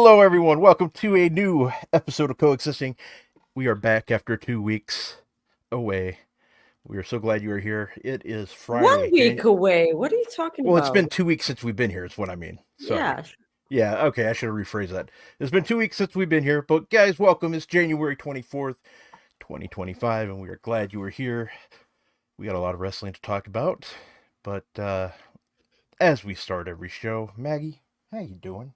Hello, everyone. Welcome to a new episode of Coexisting. We are back after 2 weeks away. We are so glad you are here. It is One Friday. week away. What are you talking Well, it's been about? 2 weeks since we've been here, is what I mean. Sorry. Yeah. Yeah, okay, I should have rephrased that. It's been 2 weeks since we've been here, but guys, welcome. It's January 24th, 2025, and we are glad you are here. We got a lot of wrestling to talk about, but as we start every show, Maggie, how you doing?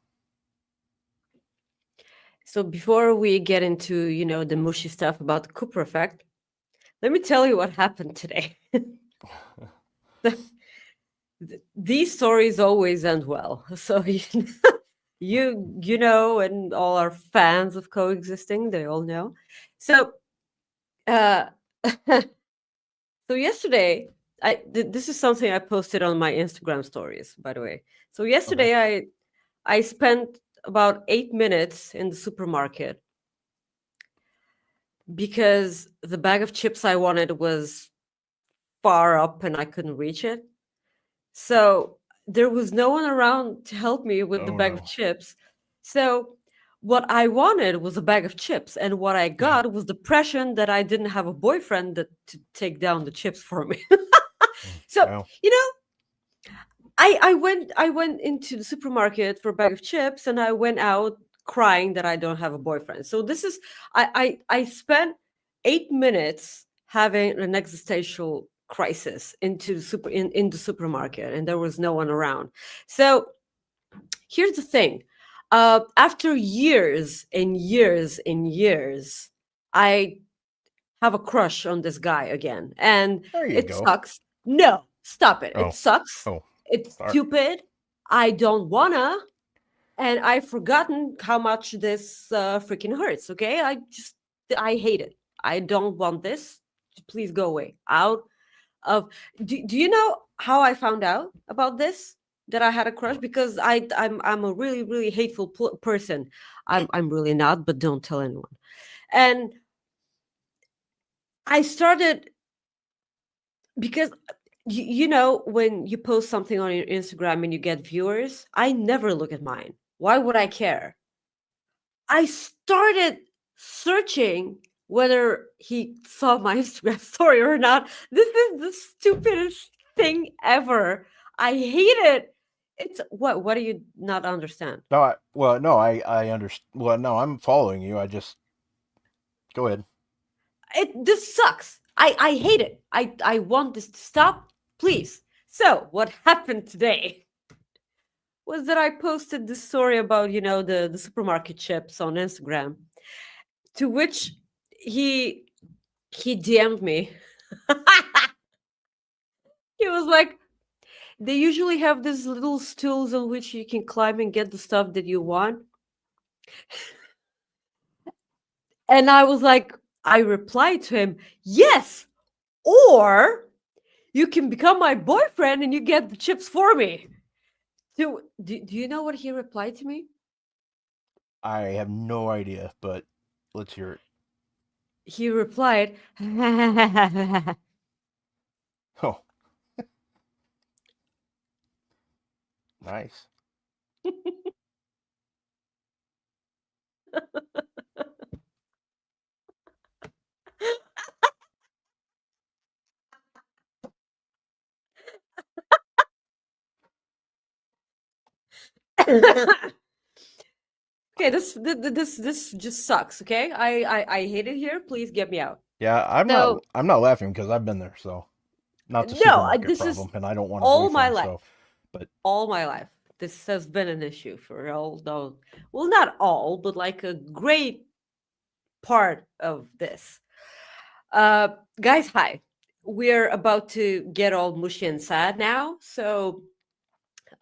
So before we get into, the mushy stuff about the Cooper effect, let me tell you what happened today. These stories always end well. So and all our fans of Coexisting, they all know. So uh so yesterday this is something I posted on my Instagram stories, by the way. So Okay. yesterday I spent about 8 minutes in the supermarket because the bag of chips I wanted was far up and I couldn't reach it. So there was no one around to help me with the Oh, bag of no. chips. So what I wanted was a bag of chips, and what I got was the impression that I didn't have a boyfriend to take down the chips for me. So Wow. you know, I went into the supermarket for a bag of chips, and I went out crying that I don't have a boyfriend. So this is I spent 8 minutes having an existential crisis in the supermarket, and there was no one around. So here's the thing. After years and years and years, I have a crush on this guy again, and There you it go. sucks. No, stop it. It Oh, sucks. oh, It's sorry. stupid. I don't wanna, and I've forgotten how much this freaking hurts. Okay, I hate it. I don't want this. Please go away. Out of. Do you know how I found out about this? That I had a crush because I'm a really really hateful person. I'm really not, but don't tell anyone. And I started because when you post something on your Instagram and you get viewers, I never look at mine. Why would I care? I started searching whether he saw my Instagram story or not. This is the stupidest thing ever. I hate it. It's what do you not understand? No, I understand. Well, no, I'm following you. I just go ahead. This sucks. I hate it. I want this to stop, please. So what happened today was that I posted this story about, the supermarket chips on Instagram, to which he he DM'd me. He was like, they usually have these little stools on which you can climb and get the stuff that you want. And I was like, I replied to him, yes, or you can become my boyfriend and you get the chips for me. Do you know what he replied to me? I have no idea, but let's hear it. He replied, okay, Oh, nice. this just sucks. Okay, I hate it here. Please get me out. Yeah, So I'm not laughing because I've been there. So, not the no, supermarket this is problem, and I don't want a all my boyfriend. life. So, but All my life, this has been an issue for all the well, not all, but like a great part of this. Uh, guys, hi. We're about to get all mushy and sad now. So,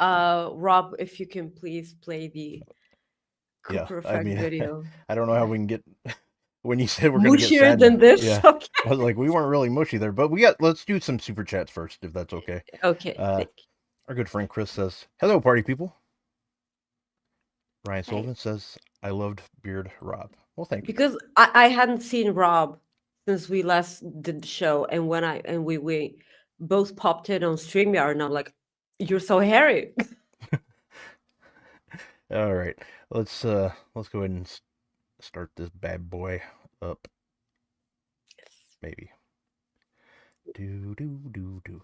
Rob, if you can please play the yeah, Cooper I effect mean, video. I don't know how we can get when you said we're gonna get Mushier sad now. than this. Yeah, Okay. I was like, we weren't really mushy there, but we got. Let's do some super chats first, if that's okay. Okay. Uh, Thank you. our good friend Chris says, "Hello, party people." Ryan Hey. Sullivan says, "I loved Beard Rob." Well, thank you. Because I hadn't seen Rob since we last did the show, and we both popped in on StreamYard, and I'm like, "You're so hairy." All right, let's go ahead and start this bad boy up. Maybe. Do do do do.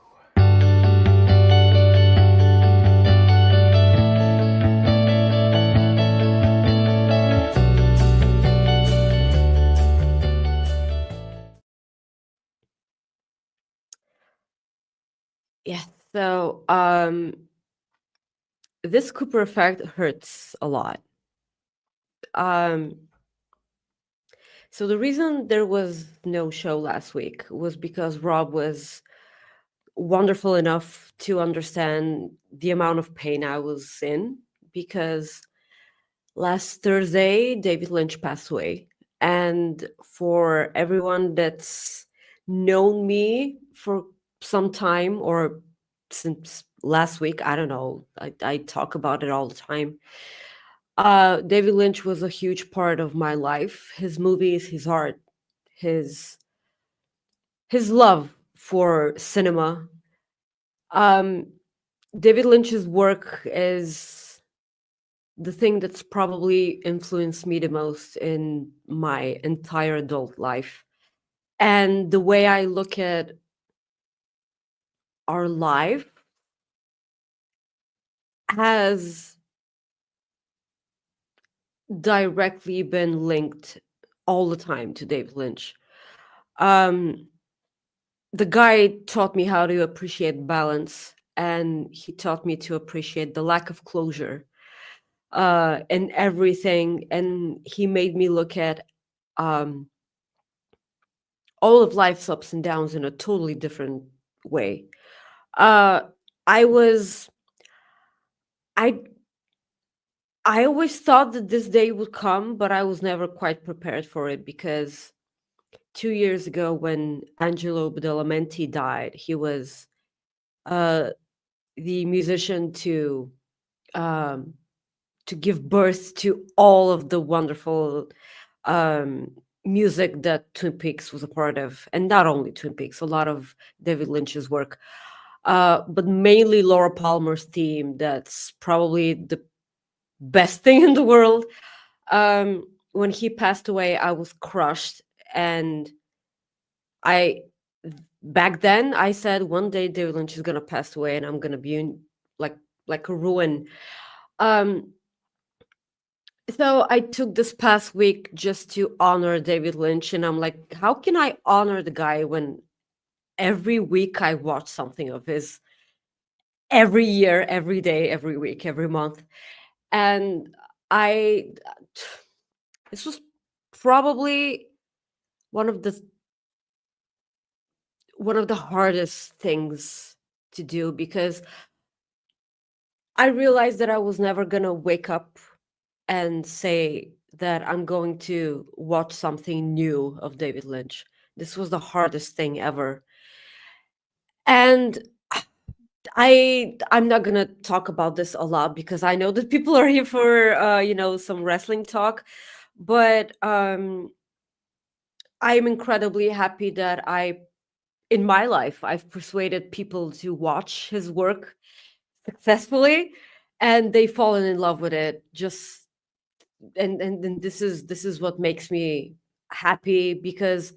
Yeah. So this Cooper effect hurts a lot. Um so the reason there was no show last week was because Rob was wonderful enough to understand the amount of pain I was in, because last Thursday David Lynch passed away. And for everyone that's known me for some time, or since last week, I don't know, I talk about it all the time. David Lynch was a huge part of my life. His movies, his art, his his love for cinema. Um, David Lynch's work is the thing that's probably influenced me the most in my entire adult life. And the way I look at our life has directly been linked all the time to David Lynch. Um, the guy taught me how to appreciate balance, and he taught me to appreciate the lack of closure in everything. And he made me look at um, all of life's ups and downs in a totally different way. Uh, I was I I always thought that this day would come, but I was never quite prepared for it, because 2 years ago, when Angelo Badalamenti died, he was uh, the musician um, to give birth to all of the wonderful um, music that Twin Peaks was a part of, and not only Twin Peaks, a lot of David Lynch's work, but mainly Laura Palmer's theme. That's probably the best thing in the world. When he passed away, I was crushed, and I back then I said one day David Lynch is gonna pass away, and I'm gonna be in like like a ruin. Um, so I took this past week just to honor David Lynch, and I'm like, how can I honor the guy when every week I watch something of his, every year, every day, every week, every month. And I this was probably one of the one of the hardest things to do, because I realized that I was never going to wake up and say that I'm going to watch something new of David Lynch. This was the hardest thing ever. And I'm not going to talk about this a lot, because I know that people are here for some wrestling talk, but I'm incredibly happy that in my life, I've persuaded people to watch his work successfully, and they've fallen in love with it. Just and this is what makes me happy, because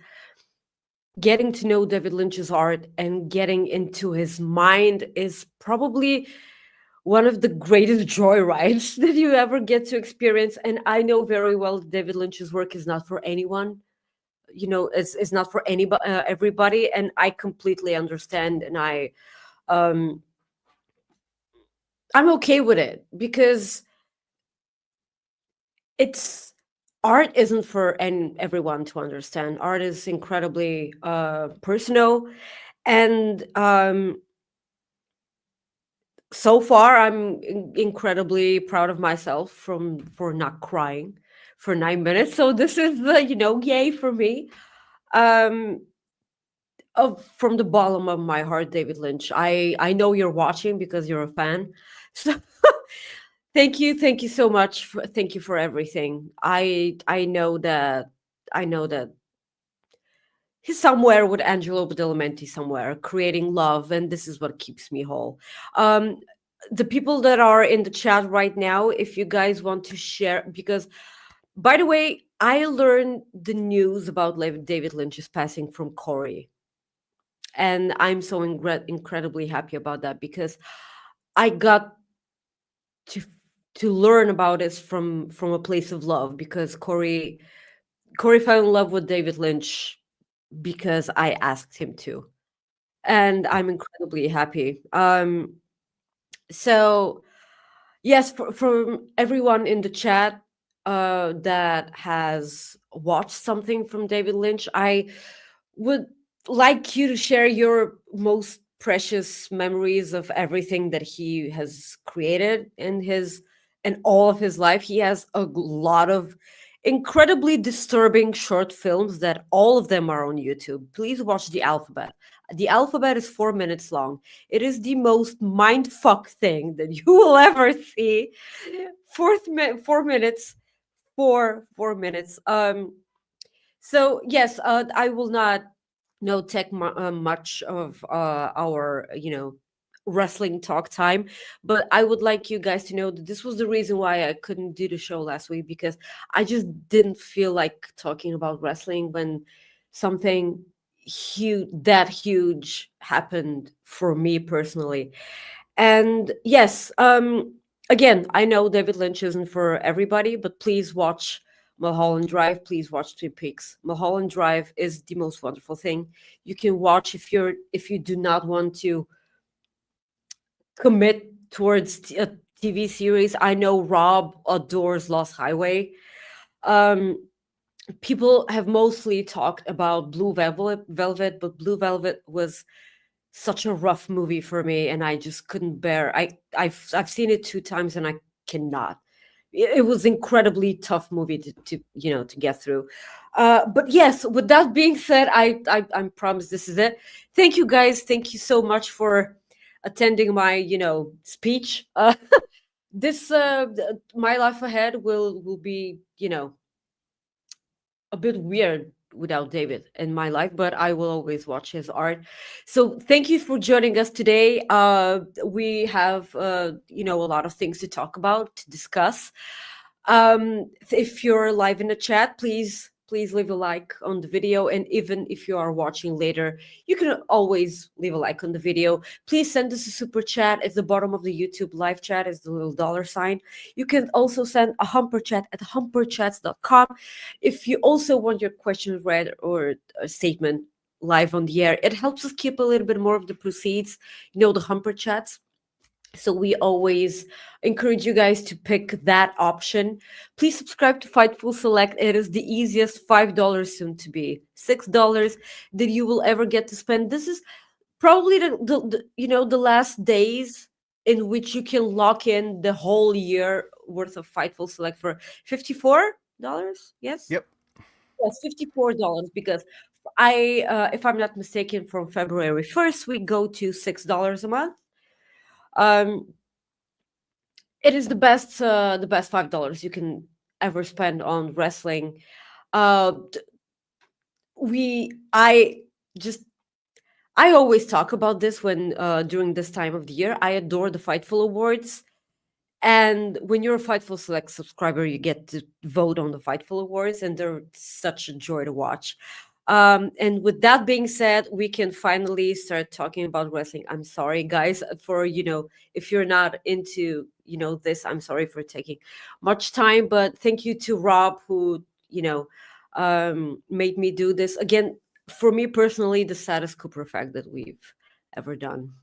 getting to know David Lynch's art and getting into his mind is probably one of the greatest joy rides that you ever get to experience. And I know very well David Lynch's work is not for anyone. It's not for anybody, everybody, and I completely understand. And um I'm okay with it, because it's art isn't for everyone to understand. Art is incredibly personal, and so far I'm incredibly proud of myself for not crying for 9 minutes. So this is the yay for me. Um, from the bottom of my heart, David Lynch. I know you're watching because you're a fan. So thank you so much. Thank you for everything. I know that he's somewhere with Angelo Badalamenti, somewhere creating love, and this is what keeps me whole. Um, the people that are in the chat right now, if you guys want to share, because by the way, I learned the news about David Lynch's passing from Corey, and I'm so incredibly happy about that because I got to learn about it from a place of love, because Corey fell in love with David Lynch because I asked him to, and I'm incredibly happy. So yes, from everyone in the chat that has watched something from David Lynch, I would like you to share your most precious memories of everything that he has created in his and all of his life. He has a lot of incredibly disturbing short films that all of them are on YouTube. Please watch The Alphabet. The Alphabet is 4 minutes long. It is the most mindfuck thing that you will ever see. 4 minutes, 4 minutes. So yes, I will not take much of our wrestling talk time, but I would like you guys to know that this was the reason why I couldn't do the show last week, because I just didn't feel like talking about wrestling when something huge happened for me personally. And yes, again, I know David Lynch isn't for everybody, but please watch Mulholland Drive. Please watch Twin Peaks. Mulholland Drive is the most wonderful thing you can watch if you do not want to commit towards a TV series. I know Rob adores Lost Highway. Um, People have mostly talked about Blue Velvet, but Blue Velvet was such a rough movie for me, and I just couldn't bear. I've seen it 2 times, and I cannot. It was incredibly tough movie to get through. But yes, with that being said, I promise this is it. Thank you guys. Thank you so much for attending my speech. This my life ahead will be a bit weird without David in my life, but I will always watch his art. So thank you for joining us today. We have a lot of things to talk about, to discuss. If you're live in the chat, please leave a like on the video, and even if you are watching later, you can always leave a like on the video. Please send us a super chat at the bottom of the YouTube live chat is the little dollar sign. You can also send a humper chat at humperchats.com. If you also want your question read or a statement live on the air, it helps us keep a little bit more of the proceeds, the humper chats. So we always encourage you guys to pick that option. Please subscribe to Fightful Select. It is the easiest $5 soon to be $6 that you will ever get to spend. This is probably the last days in which you can lock in the whole year worth of Fightful Select for $54. Yes. Yep. Yes, $54, because if I'm not mistaken, from February 1st we go to $6 a month. It is the best $5 you can ever spend on wrestling. Uh, we I always talk about this when during this time of the year. I adore the Fightful Awards, and when you're a Fightful Select subscriber, you get to vote on the Fightful Awards, and they're such a joy to watch. And with that being said, we can finally start talking about wrestling. I'm sorry, guys, for if you're not into this, I'm sorry for taking much time, but thank you to Rob, who made me do this again. For me personally, the saddest Cooper effect that we've ever done.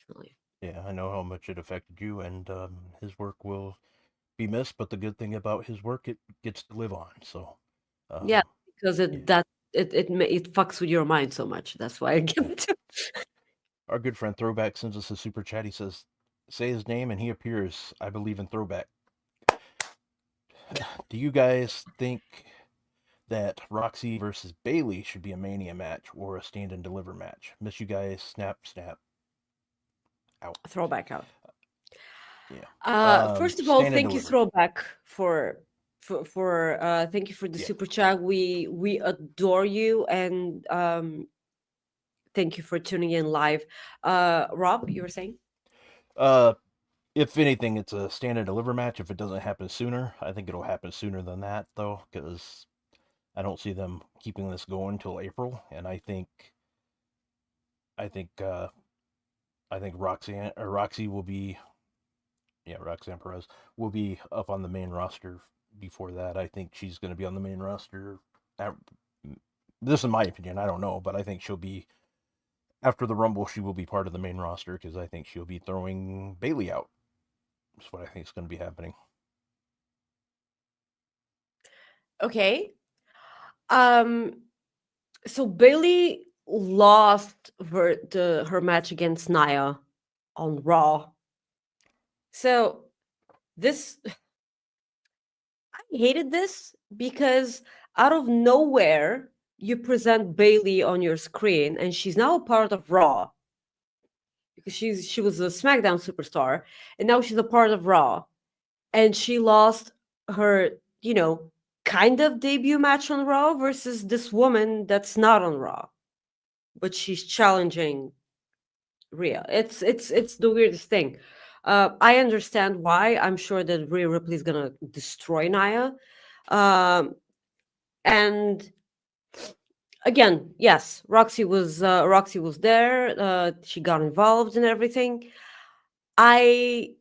Really. Yeah, I know how much it affected you, and his work will be missed. But the good thing about his work, it gets to live on. So, Yeah, because yeah. it fucks with your mind so much. That's why I give it to. Our good friend Throwback sends us a super chat. He says, "Say his name and he appears. I believe in Throwback." Do you guys think that Roxy versus Bailey should be a Mania match or a stand and deliver match? Miss you guys. Snap, snap. Out. Throwback out. Yeah. First of all, Stand and thank you, deliver. Throwback, for thank you for the Yeah. super chat. We adore you, and thank you for tuning in live. Rob, you were saying? If anything, it's a stand and deliver match. If it doesn't happen sooner, I think it'll happen sooner than that, though, because I don't see them keeping this going till April. And I think, uh, I think Roxy will be, yeah, Roxanne Perez will be up on the main roster before that. I think she's going to be on the main roster. At, this is my opinion. I don't know, but I think she'll be after the Rumble. She will be part of the main roster because I think she'll be throwing Bailey out. That's what I think is going to be happening. Okay. So Bailey lost her match against Nia on Raw. So this I hated this because out of nowhere you present Bailey on your screen and she's now a part of Raw because she was a SmackDown superstar and now she's a part of Raw and she lost her, kind of debut match on Raw versus this woman that's not on Raw, but she's challenging Rhea. It's the weirdest thing. I understand why. I'm sure that Rhea Ripley is gonna destroy Nia. Um, and again, yes, Roxy was there. She got involved in everything. I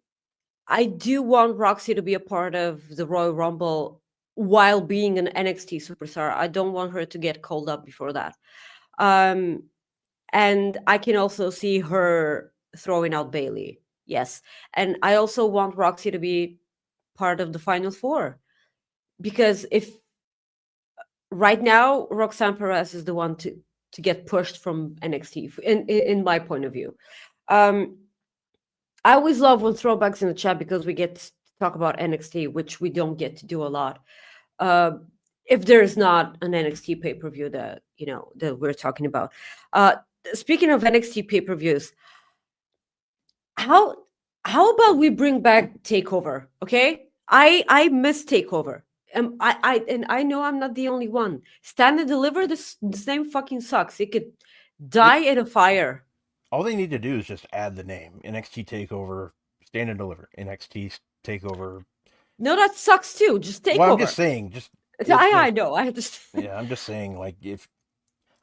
I do want Roxy to be a part of the Royal Rumble while being an NXT superstar. I don't want her to get called up before that. Um, and I can also see her throwing out Bailey. Yes. And I also want Roxy to be part of the final four because if right now Roxanne Perez is the one to get pushed from NXT in my point of view. Um, I always love when throwbacks in the chat because we get to talk about NXT, which we don't get to do a lot. Uh, if there's not an NXT pay per view that that we're talking about. Speaking of NXT pay per views, how how about we bring back Takeover? Okay, I miss Takeover. I know I'm not the only one. Stand and Deliver. This name fucking sucks. It could die in a fire. All they need to do is just add the name NXT Takeover, Stand and Deliver, NXT Takeover. No, that sucks too. Just Well, I'm just Takeover. saying, just if I just know. I just yeah, I'm just saying, like if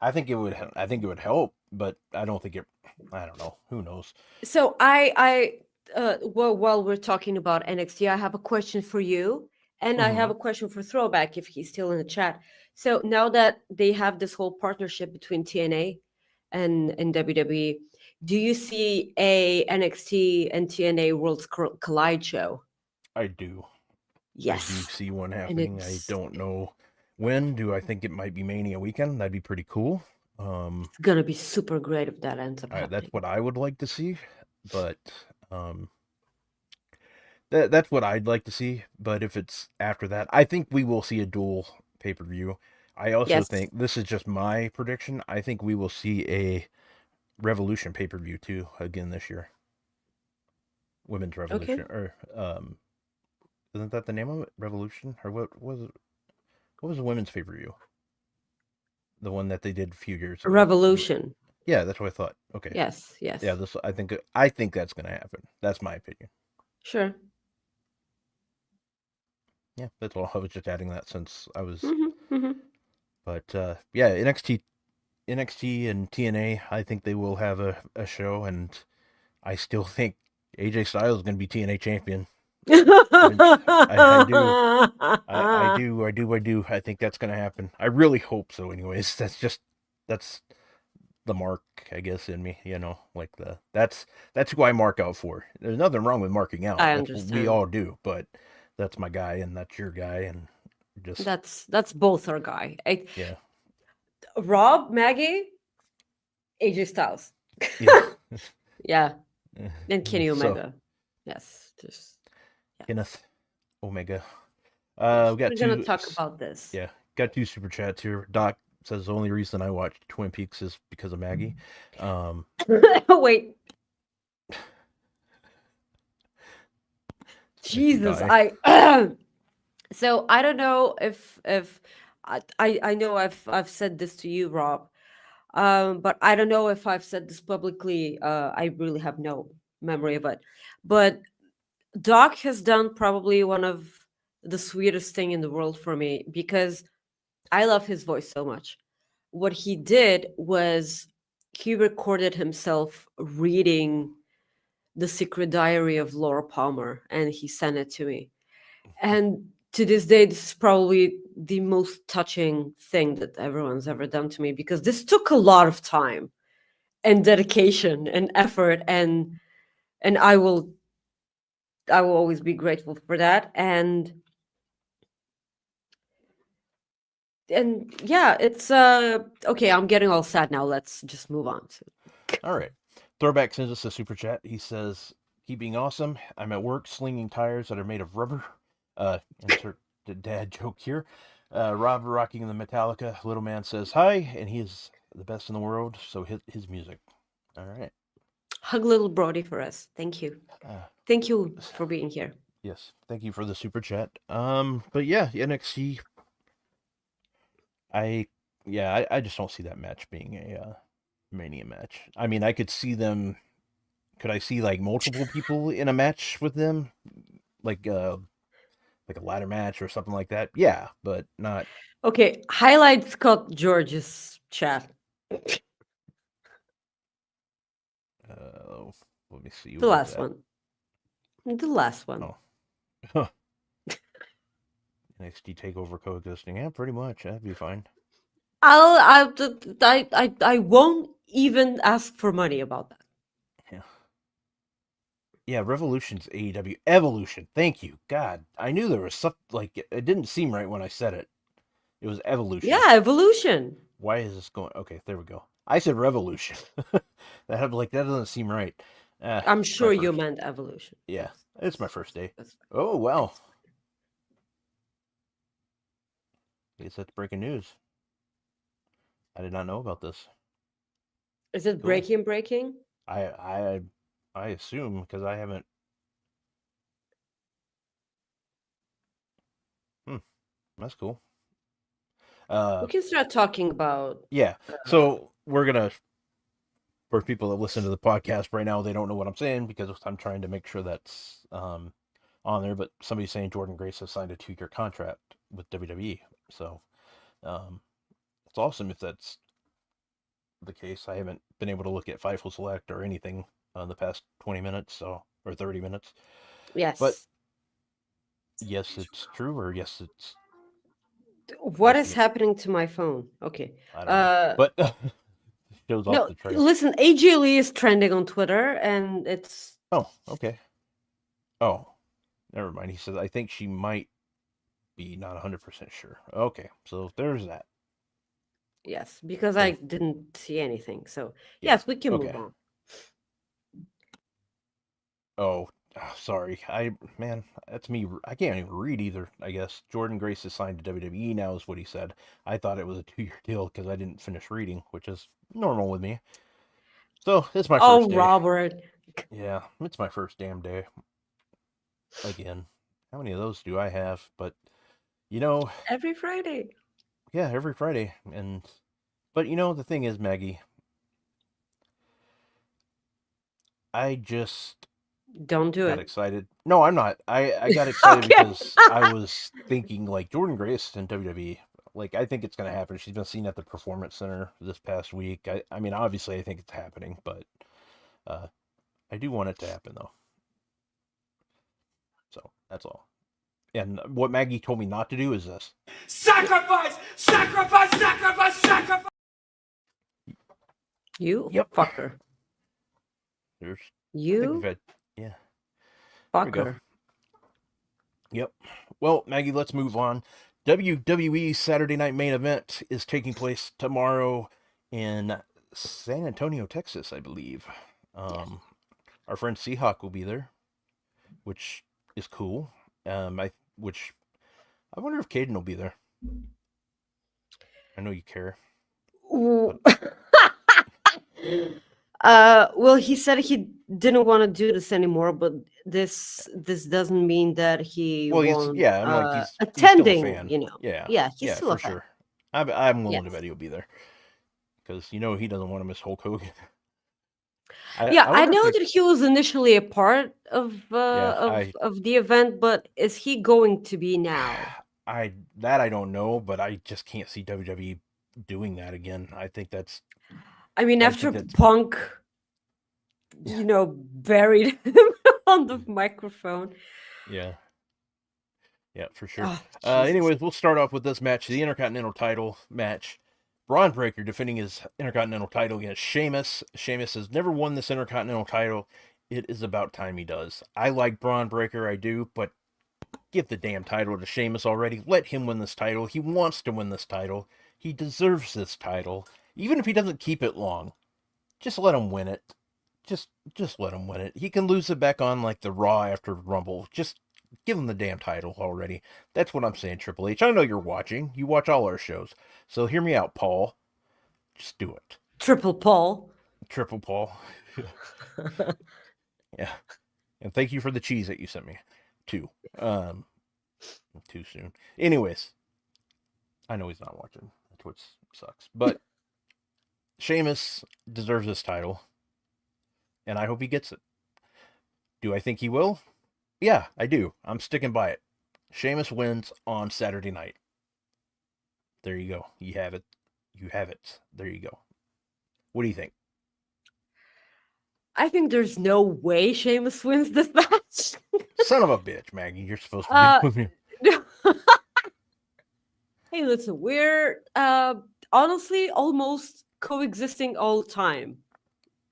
I think it would help, but I don't think it. I don't know. Who knows? so well, while we're talking about NXT, I have a question for you, and I have Mm-hmm. a question for Throwback if he's still in the chat. So now that they have this whole partnership between TNA and WWE, do you see a NXT and TNA Worlds Collide show? I do. I do Yes, see one and happening. I don't know when. Do I think it might be Mania weekend? That'd be pretty cool. it's gonna be super great if that ends up That's happening. what I would like to see, but um, that's what I'd like to see. But if it's after that, I think we will see a dual pay per view. I also Yes. think this is just my prediction. I think we will see a Revolution pay per view too again this year. Women's Okay. Revolution, or isn't that the name of it? Revolution, or what was it? What was the women's pay per view? The one that they did a few years ago. Revolution. Yeah, that's what I thought. Okay. Yes. Yeah, Yes. this I think that's gonna happen. That's my opinion. Sure. Yeah, that's all. I was just adding that since I was. Hmm. But yeah, NXT and TNA. I think they will have a show, and I still think AJ Styles is gonna be TNA champion. I do. I do. I think that's gonna happen. I really hope so. Anyways, that's the mark, I guess, in me. Like that's who I mark out for. There's nothing wrong with marking out. I That's what we understand. all do. But that's my guy, and that's your guy, and just That's both our guy. yeah, Rob, Maggie, AJ Styles. yeah. Yeah, and Kenny So Omega. Yes, just yeah. Kenneth Omega. Yes, We got we're gonna two. talk about this. Yeah, got two super chats here. Doc says the only reason I watched Twin Peaks is because of Maggie. Wait, Make you Jesus, die. I. So I don't know if I know I've said this to you, Rob, but I don't know if I've said this publicly. I really have no. memory of it. But Doc has done probably one of the sweetest thing in the world for me because I love his voice so much. What he did was he recorded himself reading The Secret Diary of Laura Palmer and he sent it to me. And to this day, this is probably the most touching thing that everyone's ever done to me because this took a lot of time and dedication and effort and I will always be grateful for that. And yeah, it's okay, I'm getting all sad now. Let's just move on. All right. Throwback sends us a super chat. He says, "Keep being awesome. I'm at work slinging tires that are made of rubber." Insert the dad joke here. Rob rocking the Metallica. Little man says hi, and he is the best in the world. So his music. All right. Hug little Brody for us. Thank you. Thank you for being here. Yes. Thank you for the super chat. But yeah, NXT. I just don't see that match being a Mania match. I mean, I could see them. Could I see like multiple people in a match with them, like a ladder match or something like that? Yeah, but not. Okay, highlight Scott George's chat. Let me see. The last one. The last one. Oh. NXT Takeover Coexisting. Yeah, pretty much. That'd be fine. I won't even ask for money about that. Yeah. Yeah, Revolution's AEW Evolution. Thank you. God, I knew there was something like it didn't seem right when I said it. It was Evolution. Yeah, Evolution. Why is this going? Okay, there we go. I said Revolution. that doesn't seem right. I'm sure you meant Evolution. Yeah, it's my first day. Oh well. I guess that's breaking news. I did not know about this. Is it cool. breaking? I assume because I haven't. That's cool. We can start talking about. Yeah. So we're gonna. For people that listen to the podcast right now, they don't know what I'm saying because I'm trying to make sure that's on there. But somebody's saying Jordan Grace has signed a 2-year contract with WWE. So it's awesome if that's the case. I haven't been able to look at Fightful Select or anything the past 20 minutes, or 30 minutes. Yes. But yes, it's true, or yes, it's. What is happening to my phone? Okay. I don't know. But shows off the trailer. Listen, AJ Lee is trending on Twitter, and it's. Oh, okay. Oh, never mind. He says, I think she might be not 100% sure. Okay, so there's that. Yes, because I didn't see anything. So, yes, we can move on. Oh, sorry. That's me. I can't even read either, I guess. Jordan Grace is signed to WWE now is what he said. I thought it was a 2-year deal because I didn't finish reading, which is normal with me. So, it's my first day. Oh, Robert. Yeah, it's my first damn day. Again. How many of those do I have? But, every Friday. Yeah, every Friday. But, the thing is, Maggie, I just... Don't do it. Got excited. No, I'm not. I got excited because I was thinking, like, Jordan Grace in WWE. Like, I think it's going to happen. She's been seen at the Performance Center this past week. I mean, obviously, I think it's happening, but I do want it to happen, though. So, that's all. And what Maggie told me not to do is this. Sacrifice! Sacrifice! Sacrifice! Sacrifice! You? Yep. Fucker. There's... You? Yeah. Fucker. Yep. Well, Maggie, let's move on. WWE Saturday Night Main Event is taking place tomorrow in San Antonio, Texas, I believe. Yes. Our friend Seahawk will be there, which is cool. I wonder if Caden will be there. I know you care. Well, he said he didn't want to do this anymore, but this doesn't mean that he won't. He's attending. He's still a fan. Yeah, he's still a fan. Sure. I'm willing to bet he'll be there because he doesn't want to miss Hulk Hogan. Yeah, I wonder know if that he was initially a part of I of the event, but is he going to be now? I don't know, but I just can't see WWE doing that again. I mean, I after think that's Punk, yeah, buried him on the microphone. yeah, yeah, for sure. Oh, Jesus. Anyways, we'll start off with this match, the Intercontinental title match. Braun Breaker defending his Intercontinental title against Sheamus. Sheamus has never won this Intercontinental title. It is about time he does. I like Braun Breaker, I do, but give the damn title to Sheamus already. Let him win this title. He wants to win this title. He deserves this title. Even if he doesn't keep it long, just let him win it. Just let him win it. He can lose it back on like the Raw after Rumble. Just give him the damn title already. That's what I'm saying, Triple H. I know you're watching. You watch all our shows. So hear me out, Paul. Just do it. Triple Paul. Triple Paul. Yeah. And thank you for the cheese that you sent me. Too. Too soon. Anyways, I know he's not watching. That's what sucks. But Sheamus deserves this title, and I hope he gets it. Do I think he will? Yeah, I do. I'm sticking by it. Sheamus wins on Saturday night. There you go. You have it. You have it. There you go. What do you think? I think there's no way Sheamus wins this match. Son of a bitch, Maggie. You're supposed to be. Hey, listen, we're honestly almost coexisting all the time.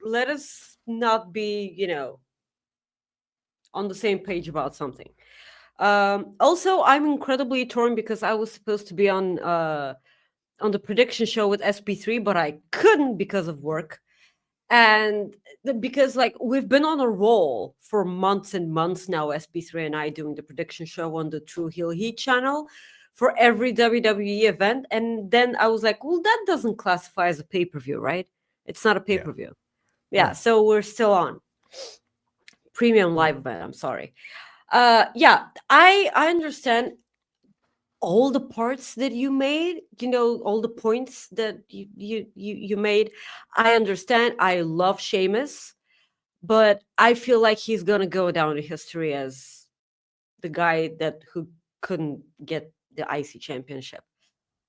Let us not be, on the same page about something. Also, I'm incredibly torn because I was supposed to be on the prediction show with SP3, but I couldn't because of work. And because we've been on a roll for months and months now, SP3 and I doing the prediction show on the True Heel Heat channel for every WWE event. And then I was like, well, that doesn't classify as a pay-per-view, right? It's not a pay-per-view. Yeah, so we're still on premium live event. I'm sorry. Yeah, I understand all the parts that you made, all the points that you made. I understand. I love Sheamus, but I feel like he's gonna go down in history as the guy who couldn't get the IC championship.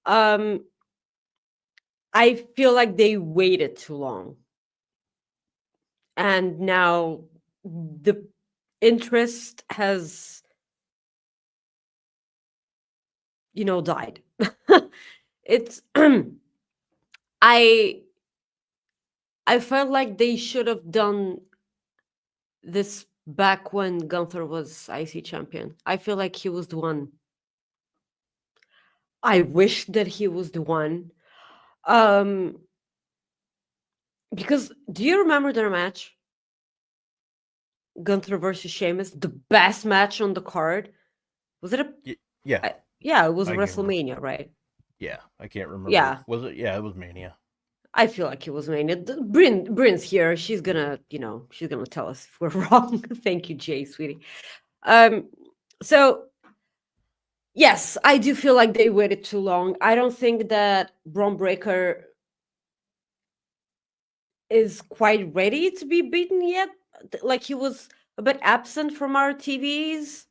I feel like they waited too long, and now the interest has died. It's I felt like they should have done this back when Gunther was IC champion. I feel like he was the one. I wish that he was the one. Because do you remember their match? Gunther versus Sheamus, the best match on the card. Was it Yeah. Yeah, it was I can't remember. WrestleMania, right? Yeah, I can't remember. Yeah. Was it? Yeah, it was Mania. I feel like it was Mania. Bryn's here. She's gonna, she's gonna tell us if we're wrong. Thank you, Jay, sweetie. So yes, I do feel like they waited too long. I don't think that Braun Breaker is quite ready to be beaten yet. Like he was a bit absent from our TVs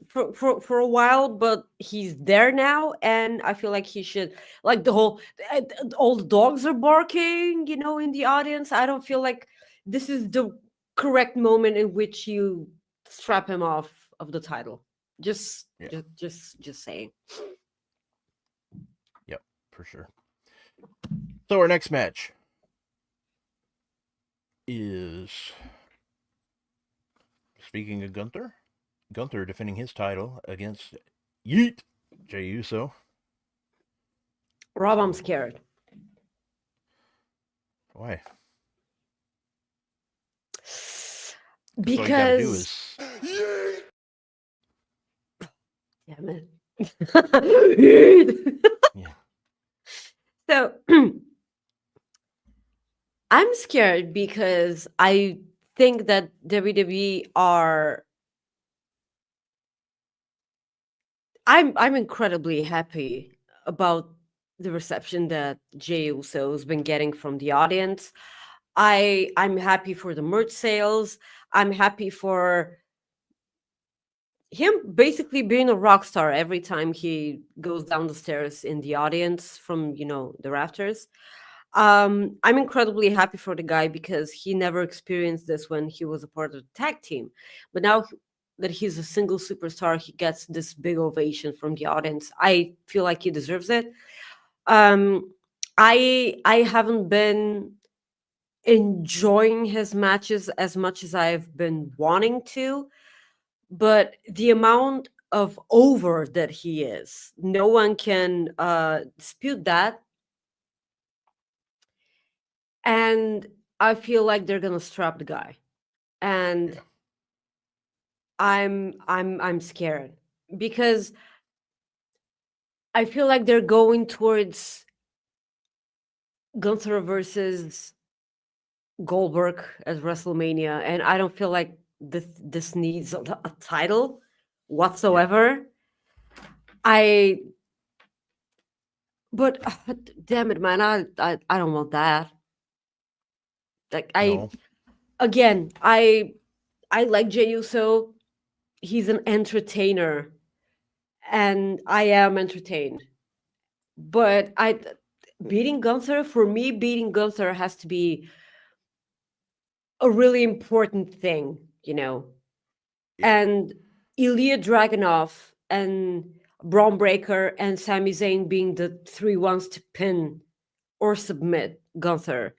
for a while, but he's there now, and I feel like he should, like, all the dogs are barking, in the audience. I don't feel like this is the correct moment in which you strap him off of the title. Just saying. Yep, for sure. So our next match is, speaking of Gunther defending his title against Jey Uso. Rob, I'm scared. Why? Because yeah, man. Yeah. So I'm scared because I think that WWE are. I'm incredibly happy about the reception that Jey Uso has been getting from the audience. I'm happy for the merch sales. I'm happy for him basically being a rock star every time he goes down the stairs in the audience from the rafters. I'm incredibly happy for the guy because he never experienced this when he was a part of the tag team, but now that he's a single superstar, he gets this big ovation from the audience. I feel like he deserves it. I haven't been enjoying his matches as much as I've been wanting to, but the amount of over that he is, no one can dispute that. And I feel like they're gonna strap the guy, and Yeah. I'm scared because I feel like they're going towards Gunther versus Goldberg at WrestleMania, and I don't feel like this needs a title whatsoever. But damn it, man, I don't want that. Like No. I like Jey Uso. He's an entertainer, and I am entertained. But beating Gunther has to be a really important thing, Yeah. And Ilya Dragunov and Braun Breaker and Sami Zayn being the three ones to pin or submit Gunther.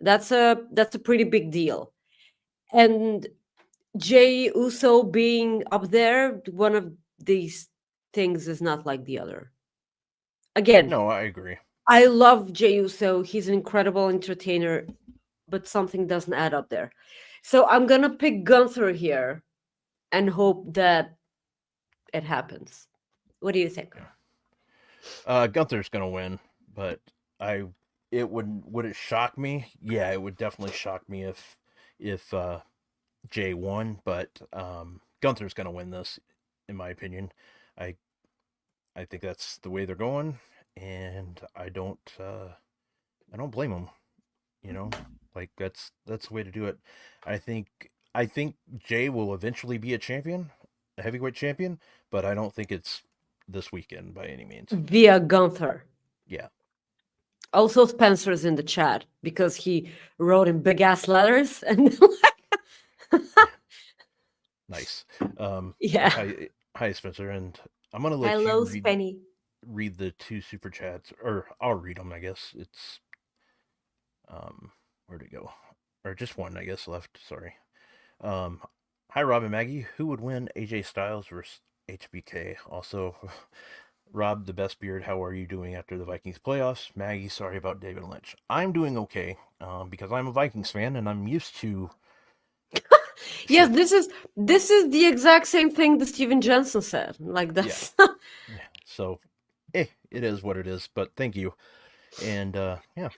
That's a pretty big deal. And Jey Uso being up there, one of these things is not like the other. Again, No, I agree. I love Jey Uso. He's an incredible entertainer, but something doesn't add up there. So I'm gonna pick Gunther here and hope that it happens. What do you think? Gunther's gonna win, but would it shock me? Yeah, it would definitely shock me if Jay won, but Gunther's gonna win this, in my opinion. I think that's the way they're going, and I don't blame them. Like that's the way to do it. I think Jay will eventually be a champion, a heavyweight champion, but I don't think it's this weekend by any means. Via Gunther. Yeah. Also, Spencer's in the chat because he wrote in big ass letters and Nice. yeah. Hi, Spencer, and I'm gonna let Hello, you Spenny. read the two super chats, or I'll read them. I guess it's where'd it go? Or just one, I guess, left. Sorry. Hi, Rob and Maggie. Who would win, AJ Styles versus HBK? Also, Rob, the best beard. How are you doing after the Vikings playoffs? Maggie, sorry about David Lynch. I'm doing okay, because I'm a Vikings fan and I'm used to. Yes, this is the exact same thing that Steven Jensen said. Like that's Yeah. So, it is what it is. But thank you, and yeah.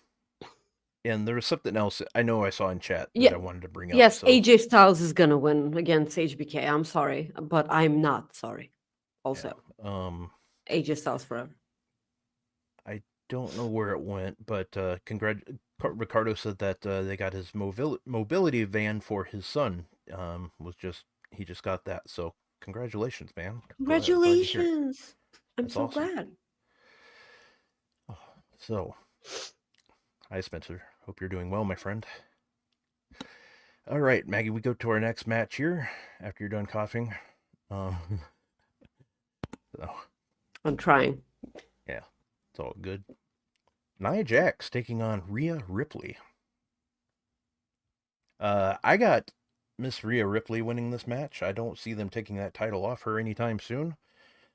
And there was something else I know I saw in chat that I wanted to bring up. Yes, so. AJ Styles is gonna win against HBK. I'm sorry, but I'm not sorry. Also, AJ Styles forever. I don't know where it went, but Ricardo said that they got his mobility van for his son. He just got that. So congratulations, man. Congratulations! I'm That's so awesome. glad. Oh, so, hi Spencer. Hope you're doing well, my friend. All right, Maggie, we go to our next match here after you're done coughing. So. I'm trying. Yeah, it's all good. Nia Jax taking on Rhea Ripley. I got Miss Rhea Ripley winning this match. I don't see them taking that title off her anytime soon.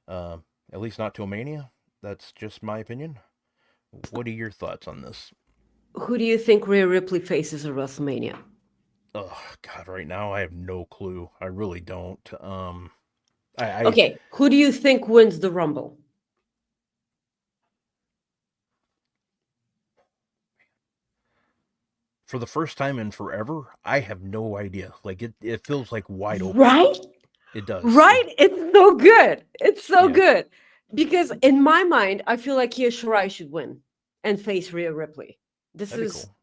At least not till Mania. That's just my opinion. What are your thoughts on this? Who do you think Rhea Ripley faces at WrestleMania? Oh God, right now I have no clue. I really don't. Okay, who do you think wins the Rumble? For the first time in forever, I have no idea. Like it feels like wide open. Right? It does. Right? It's so good. It's so good. Because in my mind, I feel like Io Shirai should win and face Rhea Ripley. This That'd is be cool.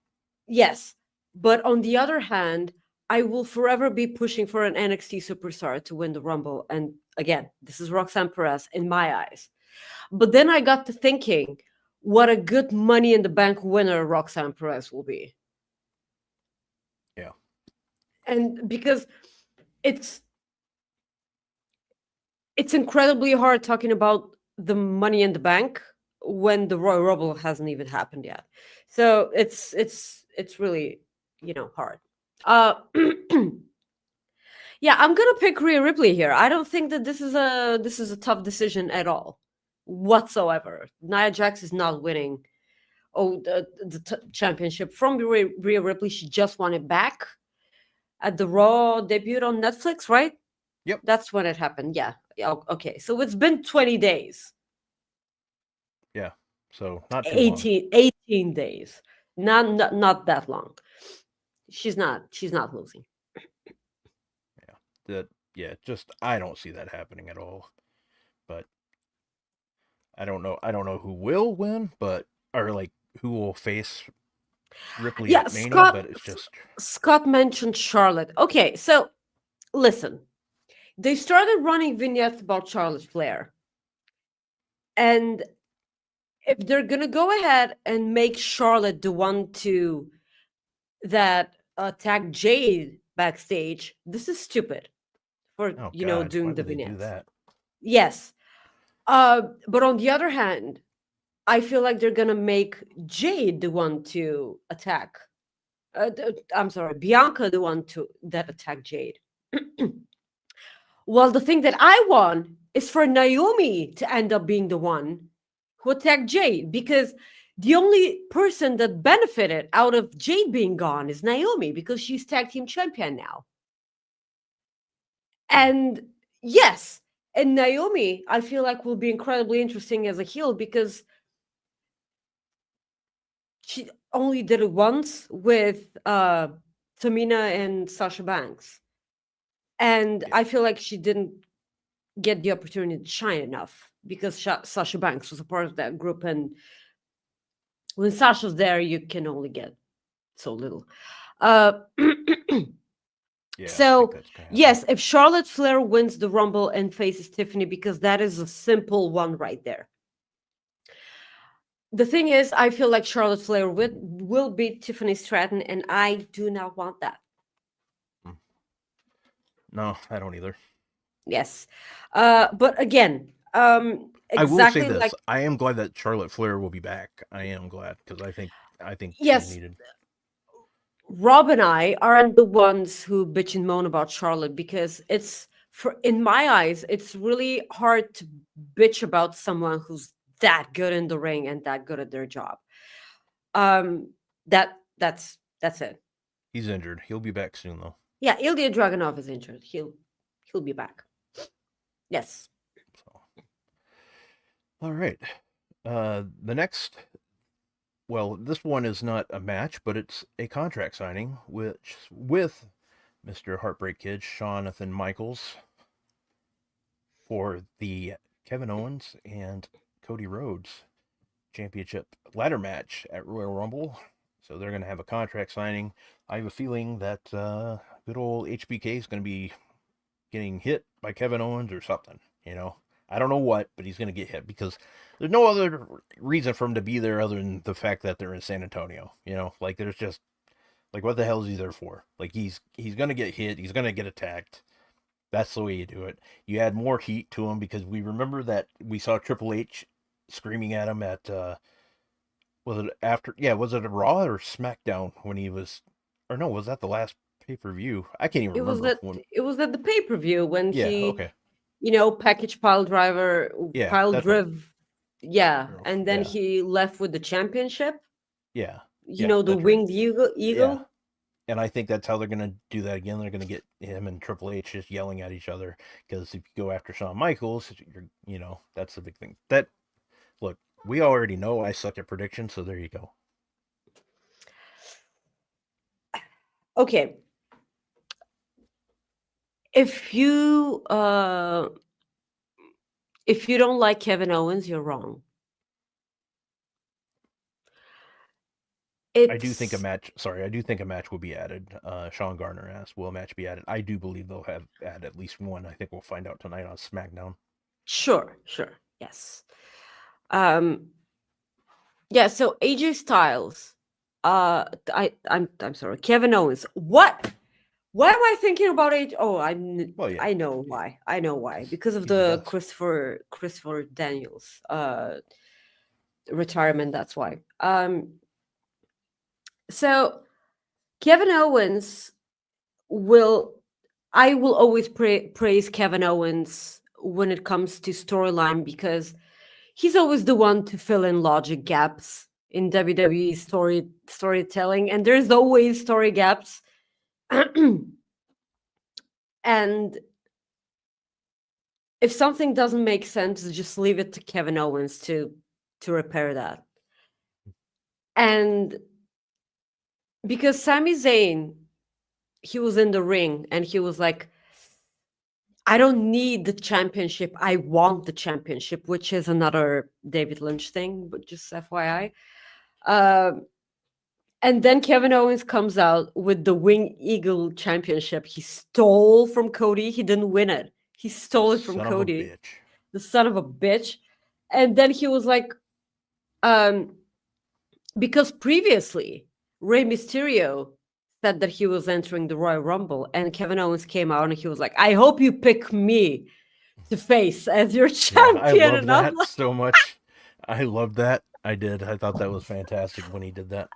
Yes. But on the other hand, I will forever be pushing for an NXT superstar to win the Rumble. And again, this is Roxanne Perez in my eyes. But then I got to thinking, what a good Money in the Bank winner Roxanne Perez will be. Yeah. And because it's incredibly hard talking about the Money in the Bank when the Royal Rumble hasn't even happened yet. So it's really, hard. Yeah, I'm gonna pick Rhea Ripley here. I don't think that this is a tough decision at all, whatsoever. Nia Jax is not winning. Oh, the championship from Rhea Ripley. She just won it back at the Raw debut on Netflix, right? Yep. That's when it happened. Yeah. Okay. So it's been 20 days. Yeah. So not too long. 18 days. Not that long. She's not losing. Just I don't see that happening at all. But I don't know who will win, or like who will face Ripley Yeah, at Mania, Scott but it's just Scott mentioned Charlotte. Okay, so listen. They started running vignettes about Charlotte Flair. And if they're gonna go ahead and make Charlotte the one that attacked Jade backstage, this is stupid for oh god, why doing would the they do vignettes. that? Yes. But on the other hand, I feel like they're gonna make Jade the one to attack. I'm sorry, Bianca the one that attacked Jade. Well, the thing that I want is for Naomi to end up being the one who attacked Jade, because the only person that benefited out of Jade being gone is Naomi, because she's tag team champion now. And yes, and Naomi, I feel like will be incredibly interesting as a heel, because she only did it once with Tamina and Sasha Banks. And I feel like she didn't get the opportunity to shine enough, because Sasha Banks was a part of that group. And when Sasha's there, you can only get so little. Yeah. So, yes, if Charlotte Flair wins the Rumble and faces Tiffany, because that is a simple one right there. The thing is, I feel like Charlotte Flair will beat Tiffany Stratton, and I do not want that. No, I don't either. Yes. But again, exactly, I will say this. like, I am glad that Charlotte Flair will be back. I am glad, because I think yes, she's needed. Rob and I aren't the ones who bitch and moan about Charlotte, because in my eyes, it's really hard to bitch about someone who's that good in the ring and that good at their job. That's it. He's injured. He'll be back soon, though. Yeah, Ilya Dragunov is injured. He'll be back. Yes. So. All right. The next. Well, this one is not a match, but it's a contract signing, with Mr. Heartbreak Kid, Jonathan Michaels, for the Kevin Owens and Cody Rhodes championship ladder match at Royal Rumble. So they're going to have a contract signing. I have a feeling that good old HBK is going to be getting hit by Kevin Owens or something, I don't know what, but he's going to get hit, because there's no other reason for him to be there other than the fact that they're in San Antonio. Like, there's just, like, what the hell is he there for? Like, he's going to get hit. He's going to get attacked. That's the way you do it. You add more heat to him, because we remember that we saw Triple H screaming at him at, was it a Raw or SmackDown when he was, or no, was that the last pay-per-view? I can't even remember. It was at the pay-per-view when he, okay. package pile driver, pile drive. Yeah. And then he left with the championship. Yeah. The winged eagle. Yeah. And I think that's how they're going to do that again. They're going to get him and Triple H just yelling at each other, because if you go after Shawn Michaels, that's the big thing. Look, we already know I suck at predictions, so there you go. Okay. If you don't like Kevin Owens, you're wrong. I do think a It's match. Sorry, I do think a match will be added. Sean Garner asked, "Will a match be added?" I do believe they'll have add at least one. I think we'll find out tonight on SmackDown. sure, yes. Um, yeah. So AJ Styles, I'm sorry, Kevin Owens. What? Why am I thinking about AJ? Oh, Well, yeah, I know why. I know why. Because of he's the the best. Christopher Daniels retirement. That's why. So Kevin Owens will I will always praise Kevin Owens when it comes to storyline because he's always the one to fill in logic gaps in WWE storytelling, and there's always story gaps. And if something doesn't make sense, just leave it to Kevin Owens to repair that. And because Sami Zayn, he was in the ring and he was like, I don't need the championship. I want the championship, which is another David Lynch thing, but just FYI. Um, and then Kevin Owens comes out with the Wing Eagle championship. He stole from Cody. He didn't win it. He stole it from Son of a Cody, bitch. the son of a bitch. And then he was like, um, because previously Rey Mysterio said that he was entering the Royal Rumble, and Kevin Owens came out and he was like, I hope you pick me to face as your Yeah, I champion. love And I'm that like, so much. I loved that. I did. I thought that was fantastic when he did that.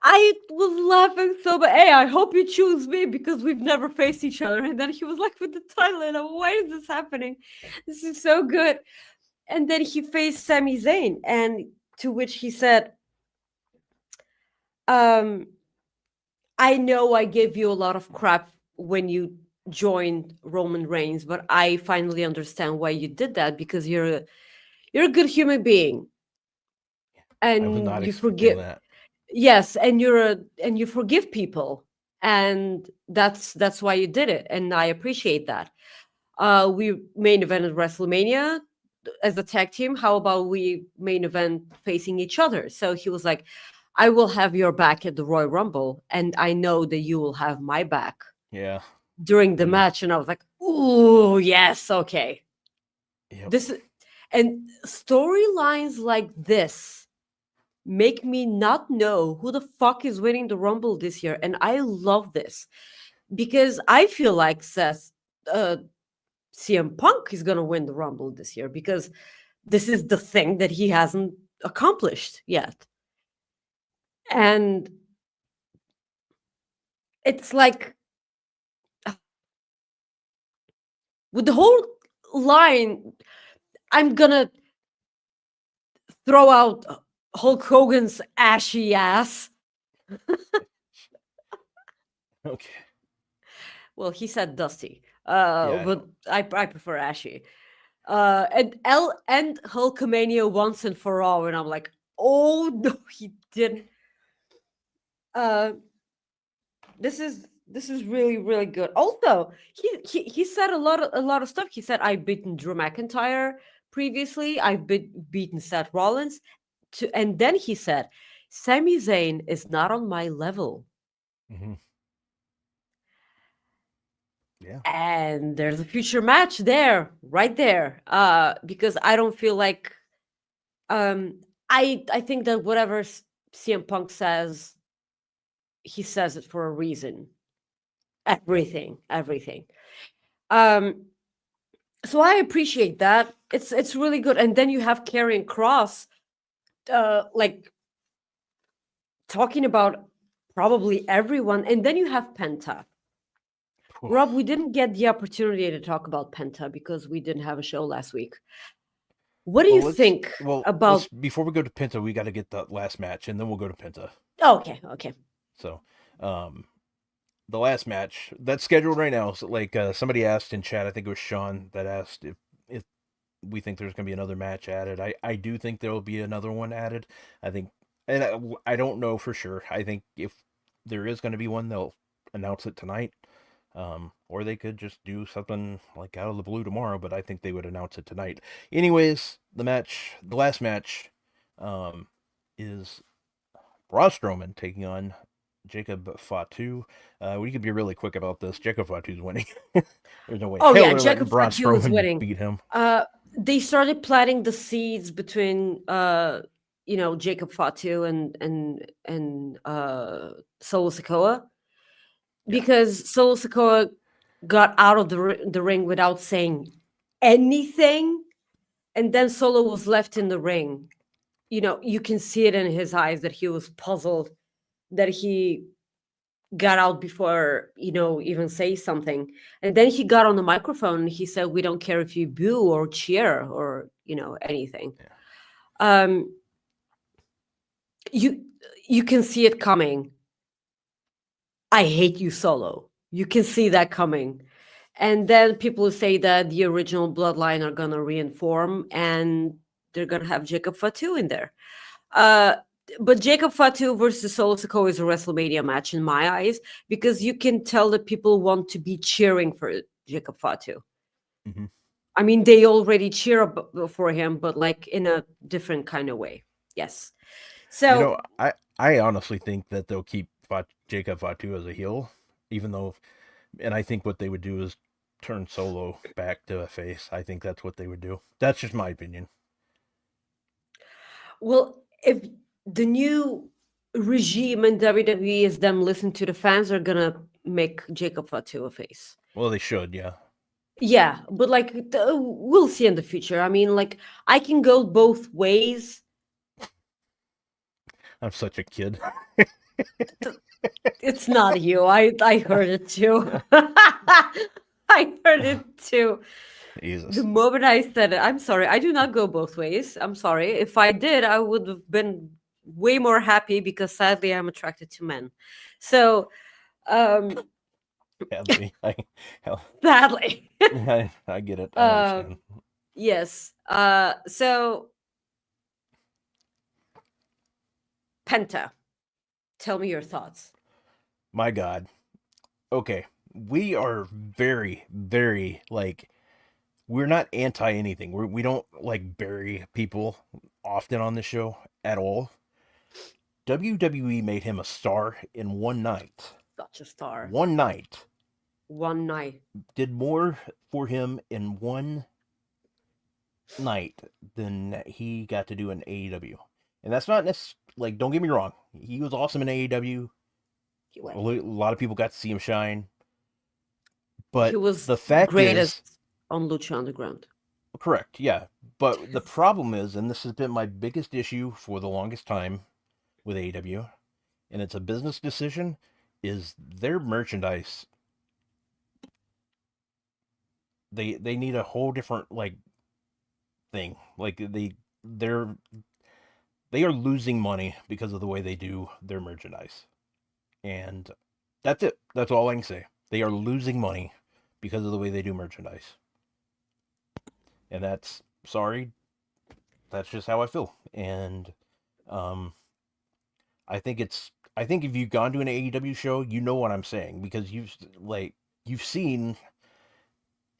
I was laughing so, but hey, I hope you choose me because we've never faced each other. And then he was like with the title, and I'm, why is this happening? This is so good. And then he faced Sami Zayn, and to which he said, um, I know I gave you a lot of crap when you joined Roman Reigns, but I finally understand why you did that because you're a good human being I was and not you expecting forgive. that. Yes, and you forgive people, and that's why you did it, and I appreciate that. We main evented WrestleMania as a tag team. How about we main event facing each other? So he was like, I will have your back at the Royal Rumble, and I know that you will have my back Yeah. during the When he, match. And I was like, ooh, yes, okay. yep. This and storylines like this make me not know who the fuck is winning the Rumble this year. And I love this because I feel like uh, CM Punk is going to win the Rumble this year because this is the thing that he hasn't accomplished yet. And it's like with the whole line, I'm going to throw out Hulk Hogan's ashy ass. Okay. Well, he said dusty, Yeah, I but know. I prefer ashy. And and Hulkamania once and for all, and I'm like, oh no, he didn't. Uh, this is really good. Also, he said a lot of stuff. He said I've beaten Drew McIntyre previously. I've beaten Seth Rollins, and then he said, Sami Zayn is not on my level. Hmm. Yeah. And there's a future match there, right there. Because I don't feel like I think that whatever CM Punk says, he says it for a reason. Yep. Everything. Um, so I appreciate that. It's really good. And then you have Karrion Cross, like talking about probably everyone, and then you have Penta. Oof. Rob, we didn't get the opportunity to talk about Penta because we didn't have a show last week. What do you think Let's about? before we go to Penta, we got to get the last match, and then we'll go to Penta. Oh, okay. So, the last match that's scheduled right now. So, like somebody asked in chat, I think it was Sean that asked if we think there's going to be another match added. I do think there will be another one added. I think, and I don't know for sure. I think if there is going to be one, they'll announce it tonight. Or they could just do something like out of the blue tomorrow, but I think they would announce it tonight. Anyways, the last match, is Braun Strowman taking on Jacob Fatu. We could be really quick about this. Jacob Fatu's winning. There's no way. Oh Hell, yeah, they're letting Jacob Braun Fatu is Strowman winning. beat him. They started planting the seeds between Jacob Fatu and Solo Sikoa, because Solo Sikoa got out of the ring without saying anything, and then Solo was left in the ring. You can see it in his eyes that he was puzzled that he got out before even say something. And then he got on the microphone and he said, "We don't care if you boo or cheer or anything." You can see it coming. I hate you, Solo. You can see that coming. And then people say that the original bloodline are gonna reinform and they're gonna have Jacob Fatu in there. But Jacob Fatu versus Solo Sikoa is a WrestleMania match in my eyes, because you can tell that people want to be cheering for Jacob Fatu. Mm-hmm. I mean, they already cheer for him, but like in a different kind of way. Yes. So I honestly think that they'll keep Jacob Fatu as a heel, even though, and I think what they would do is turn Solo back to a face. I think that's what they would do. That's just my opinion. Well, if the new regime in WWE is them listen to the fans, are gonna make Jacob Fatu a face. Well, they should, yeah. Yeah, but like we'll see in the future. I mean, like I can go both ways. I'm such a kid. It's not you. I heard it too. I heard it too. Jesus. The moment I said it, I'm sorry. I do not go both ways. I'm sorry. If I did, I would have been way more happy, because sadly I'm attracted to men. So Sadly, badly. I get it. I understand. Yes. So Penta, tell me your thoughts. My God. Okay. We are very, very, like, we're not anti anything. We don't, like, bury people often on the show at all. WWE made him a star in one night. Such a star. One night. One night. Did more for him in one night than he got to do in AEW. And that's not necessarily, like, don't get me wrong. He was awesome in AEW. A lot of people got to see him shine. But he was the fact greatest is, on Lucha Underground. Correct, yeah. But the problem is, and this has been my biggest issue for the longest time with AEW, and it's a business decision, is their merchandise. They need a whole different, like, thing. Like, they are losing money because of the way they do their merchandise. And that's it. That's all I can say. They are losing money because of the way they do merchandise. And that's, sorry, that's just how I feel. And I think if you've gone to an AEW show, you know what I'm saying, because you've seen,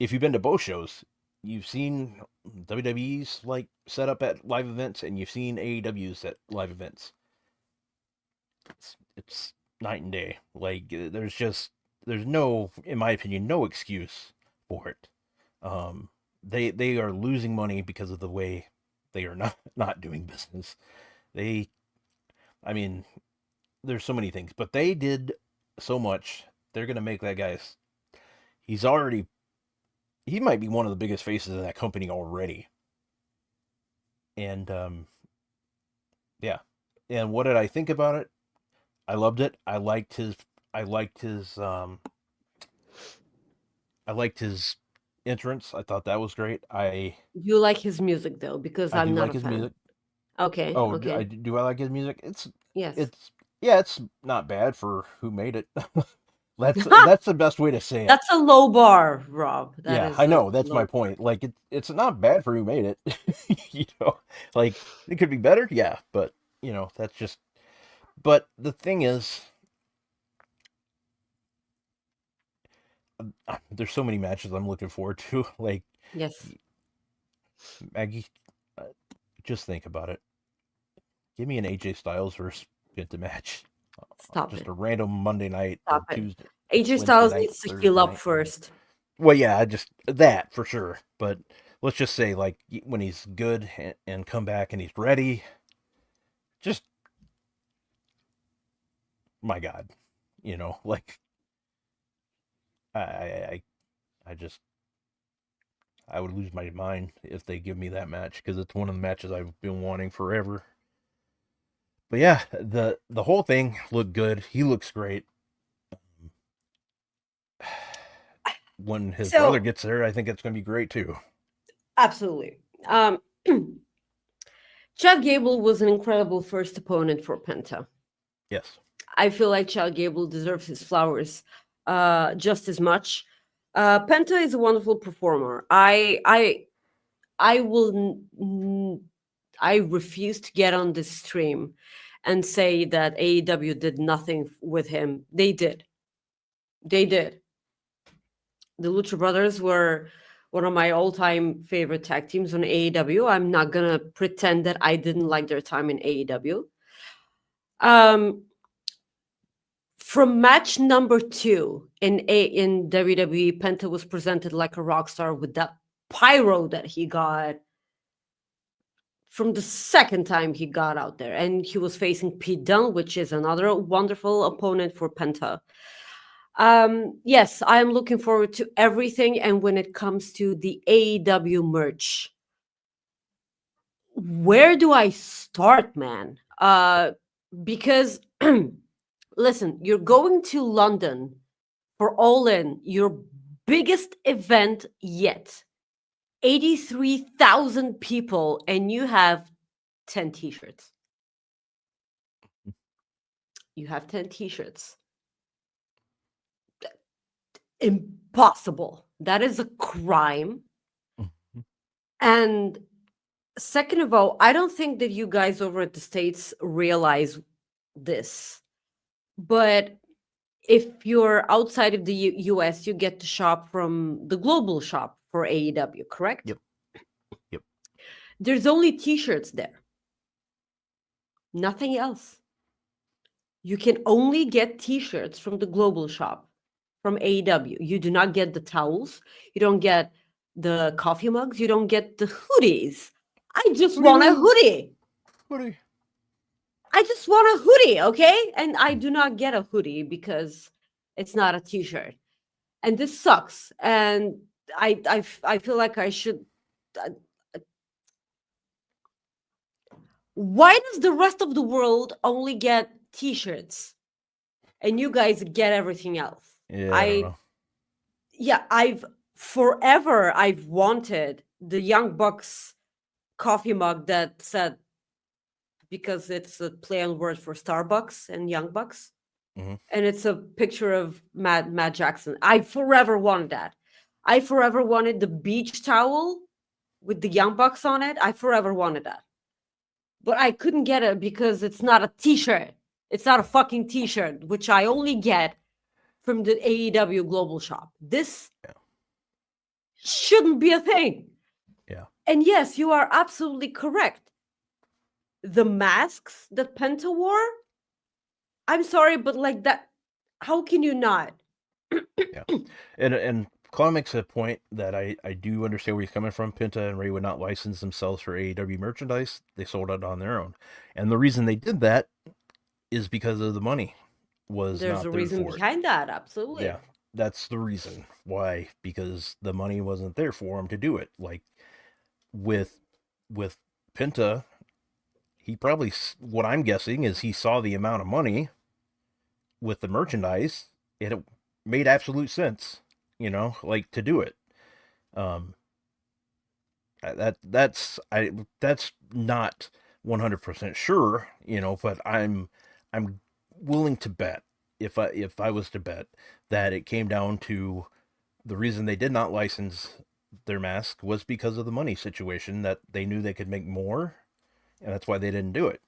if you've been to both shows, you've seen WWE's like set up at live events, and you've seen AEW's at live events. It's night and day. Like, there's no, in my opinion, no excuse for it. They are losing money because of the way they are not doing business. I mean, there's so many things, but they did so much. They're gonna make that guy. He might be one of the biggest faces of that company already. And yeah. And what did I think about it? I loved it. I liked his entrance. I thought that was great. You like his music though, because I'm do not like a his fan. music. Okay. Oh, okay. do I like his music? Yes. It's not bad for who made it. That's the best way to say it. That's a low bar, Rob. Yeah, I know. That's my point. Like, it's not bad for who made it. Like, it could be better. Yeah, but that's just. But the thing is, there's so many matches I'm looking forward to. Like, yes, Maggie, just think about it. Give me an AJ Styles versus get the match. Stop Just it. a random Monday night Stop or it. Tuesday. AJ Wednesday Styles night, needs to Thursday heal up night. first. Well, yeah, I just that for sure. But let's just say, like, when he's good and come back and he's ready, just my God, like I I just I would lose my mind if they give me that match because it's one of the matches I've been wanting forever. But yeah, the whole thing looked good. He looks great. When his brother So, gets there, I think it's going to be great too. absolutely. Chad Gable was an incredible first opponent for Penta. Yes. I feel like Chad Gable deserves his flowers just as much. Penta is a wonderful performer. I will I refuse to get on this stream and say that AEW did nothing with him. They did. They did. The Lucha Brothers were one of my all-time favorite tag teams on AEW. I'm not gonna pretend that I didn't like their time in AEW. From match number 2 in WWE, Penta was presented like a rock star with that pyro that he got from the second time he got out there, and he was facing Pete Dunne, which is another wonderful opponent for Penta. Yes, I am looking forward to everything. And when it comes to the AEW merch, where do I start, man? Because listen, you're going to London for All In, your biggest event yet. 83,000 people, and you have 10 t-shirts. You have 10 t-shirts. Impossible. That is a crime. Mm-hmm. And second of all, I don't think that you guys over at the States realize this. But if you're outside of the US, you get to shop from the global shop for AEW, correct? Yep. Yep. There's only t-shirts there. Nothing else. You can only get t-shirts from the global shop from AEW. You do not get the towels. You don't get the coffee mugs. You don't get the hoodies. I just want a hoodie. Hoodie. I just want a hoodie, okay? And I do not get a hoodie because it's not a t-shirt. And this sucks. And I feel like I should. Why does the rest of the world only get t-shirts and you guys get everything else? Yeah, I don't know. Yeah, I've wanted the Young Bucks coffee mug that said, because it's a play on word for Starbucks and Young Bucks. Mm-hmm. And it's a picture of Matt Jackson. I forever wanted that. I forever wanted the beach towel with the Young Bucks on it. I forever wanted that. But I couldn't get it because it's not a t-shirt. It's not a fucking t-shirt, which I only get from the AEW global shop. This shouldn't be a thing. Yeah. And yes, you are absolutely correct. The masks that Penta wore, I'm sorry, but like that, how can you not? Yeah. And Claw makes a point that I do understand where he's coming from. Penta and Ray would not license themselves for AEW merchandise. They sold it on their own. And the reason they did that is because of the money was There's not a there reason for it. behind that, absolutely. Yeah, that's the reason why, because the money wasn't there for him to do it. Like with Penta, he probably, what I'm guessing is he saw the amount of money with the merchandise. It made absolute sense, like to do it. That's not 100% sure, but I'm willing to bet, if I was to bet, that it came down to the reason they did not license their mask was because of the money situation, that they knew they could make more, and that's why they didn't do it.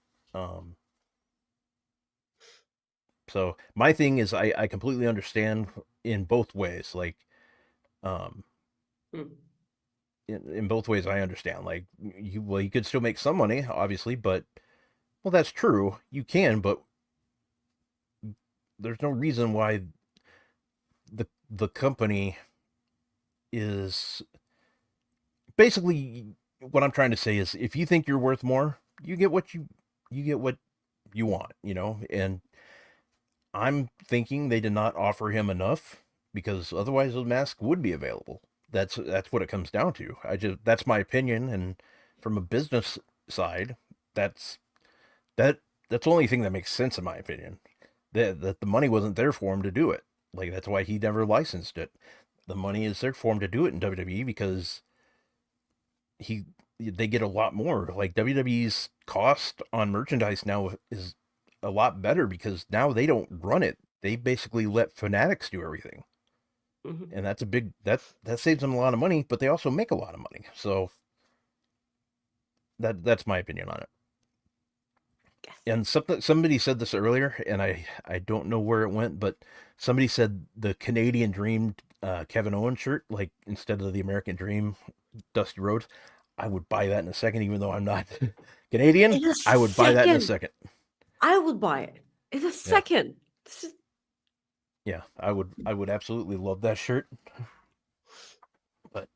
So my thing is, I completely understand in both ways. Like, in both ways, I understand. Like, you could still make some money, obviously, but, well, that's true. You can, but there's no reason why the company is basically what I'm trying to say is if you think you're worth more, you get what you want, and I'm thinking they did not offer him enough because otherwise the mask would be available. That's what it comes down to. That's my opinion, and from a business side, that's that's the only thing that makes sense in my opinion. That the money wasn't there for him to do it. Like that's why he never licensed it. The money is there for him to do it in WWE because they get a lot more. Like WWE's cost on merchandise now is a lot better because now they don't run it. They basically let fanatics do everything. Mhm. And that's a big that saves them a lot of money, but they also make a lot of money. So that's my opinion on it. Yes. And somebody said this earlier, and I don't know where it went, but somebody said the Canadian Dream Kevin Owens shirt, like instead of the American Dream Dusty Rhodes, I would buy that in a second, even though I'm not Canadian. In a I would buy that in a second, second. I would buy it in a second. This is Yeah, I would absolutely love that shirt. But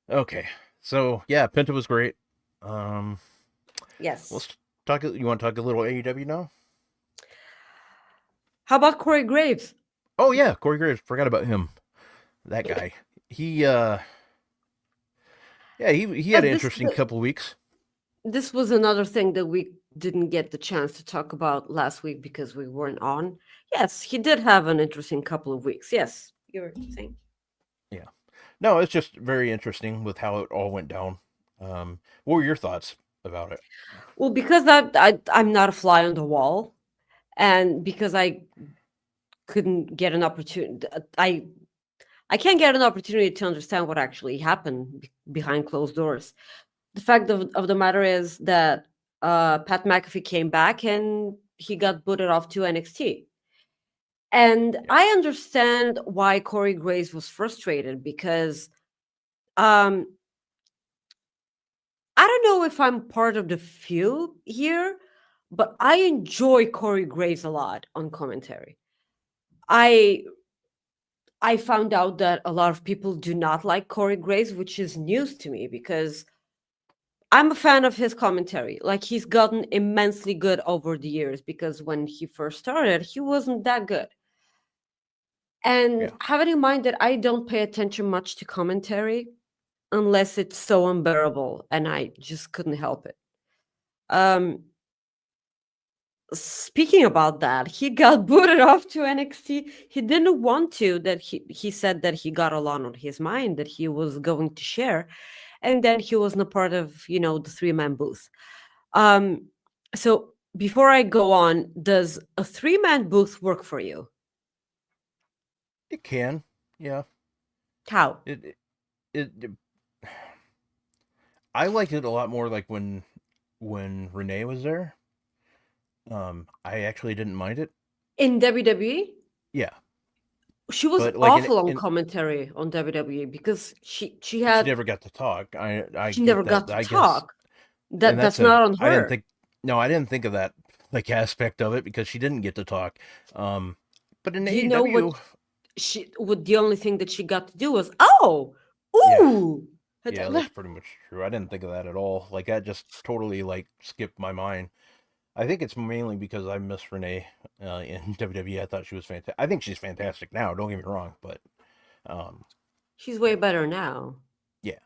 okay, so yeah, Penta was great. yes. Let's talk. You want to talk a little AEW now? How about Corey Graves? Oh yeah, Corey Graves. Forgot about him. That guy. He yeah, he had an interesting couple weeks. This was another thing that we didn't get the chance to talk about last week because we weren't on. Yes, he did have an interesting couple of weeks. Yes, you were saying. Yeah. No, it's just very interesting with how it all went down. What were your thoughts about it? Well, because I'm not a fly on the wall, and because I couldn't get an opportunity, I can't get an opportunity to understand what actually happened behind closed doors. The fact of the matter is that Pat McAfee came back and he got booted off to NXT. And I understand why Corey Graves was frustrated because I don't know if I'm part of the feud here, but I enjoy Corey Graves a lot on commentary. I found out that a lot of people do not like Corey Graves, which is news to me because I'm a fan of his commentary. Like he's gotten immensely good over the years because when he first started, he wasn't that good. And having in mind that I don't pay attention much to commentary unless it's so unbearable and I just couldn't help it. Speaking about that, he got booted off to NXT. He didn't want to. That he said that he got a lot on his mind that he was going to share, and then he wasn't a part of the 3-man booth. So before I go on, does a 3-man booth work for you? It can, yeah. How? It I liked it a lot more like when Renee was there. I actually didn't mind it. In WWE? Yeah. She was But, like, awful on commentary on WWE because she had... She never got to talk. She never got to talk. That's not on her. I didn't think of that, like, aspect of it because she didn't get to talk. But in AEW... You know what the only thing that she got to do was, ooh! Yeah, that's pretty much true. I didn't think of that at all. Like, that just totally, like, skipped my mind. I think it's mainly because I miss Renee in WWE. I thought she was fantastic. I think she's fantastic now. Don't get me wrong, but she's way better now. Yeah.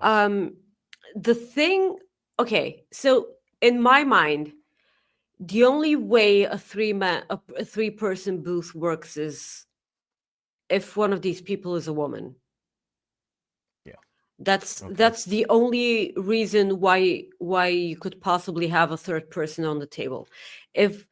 The thing. Okay, so in my mind, the only way a 3-person booth works is if one of these people is a woman. That's the only reason why you could possibly have a third person on the table. If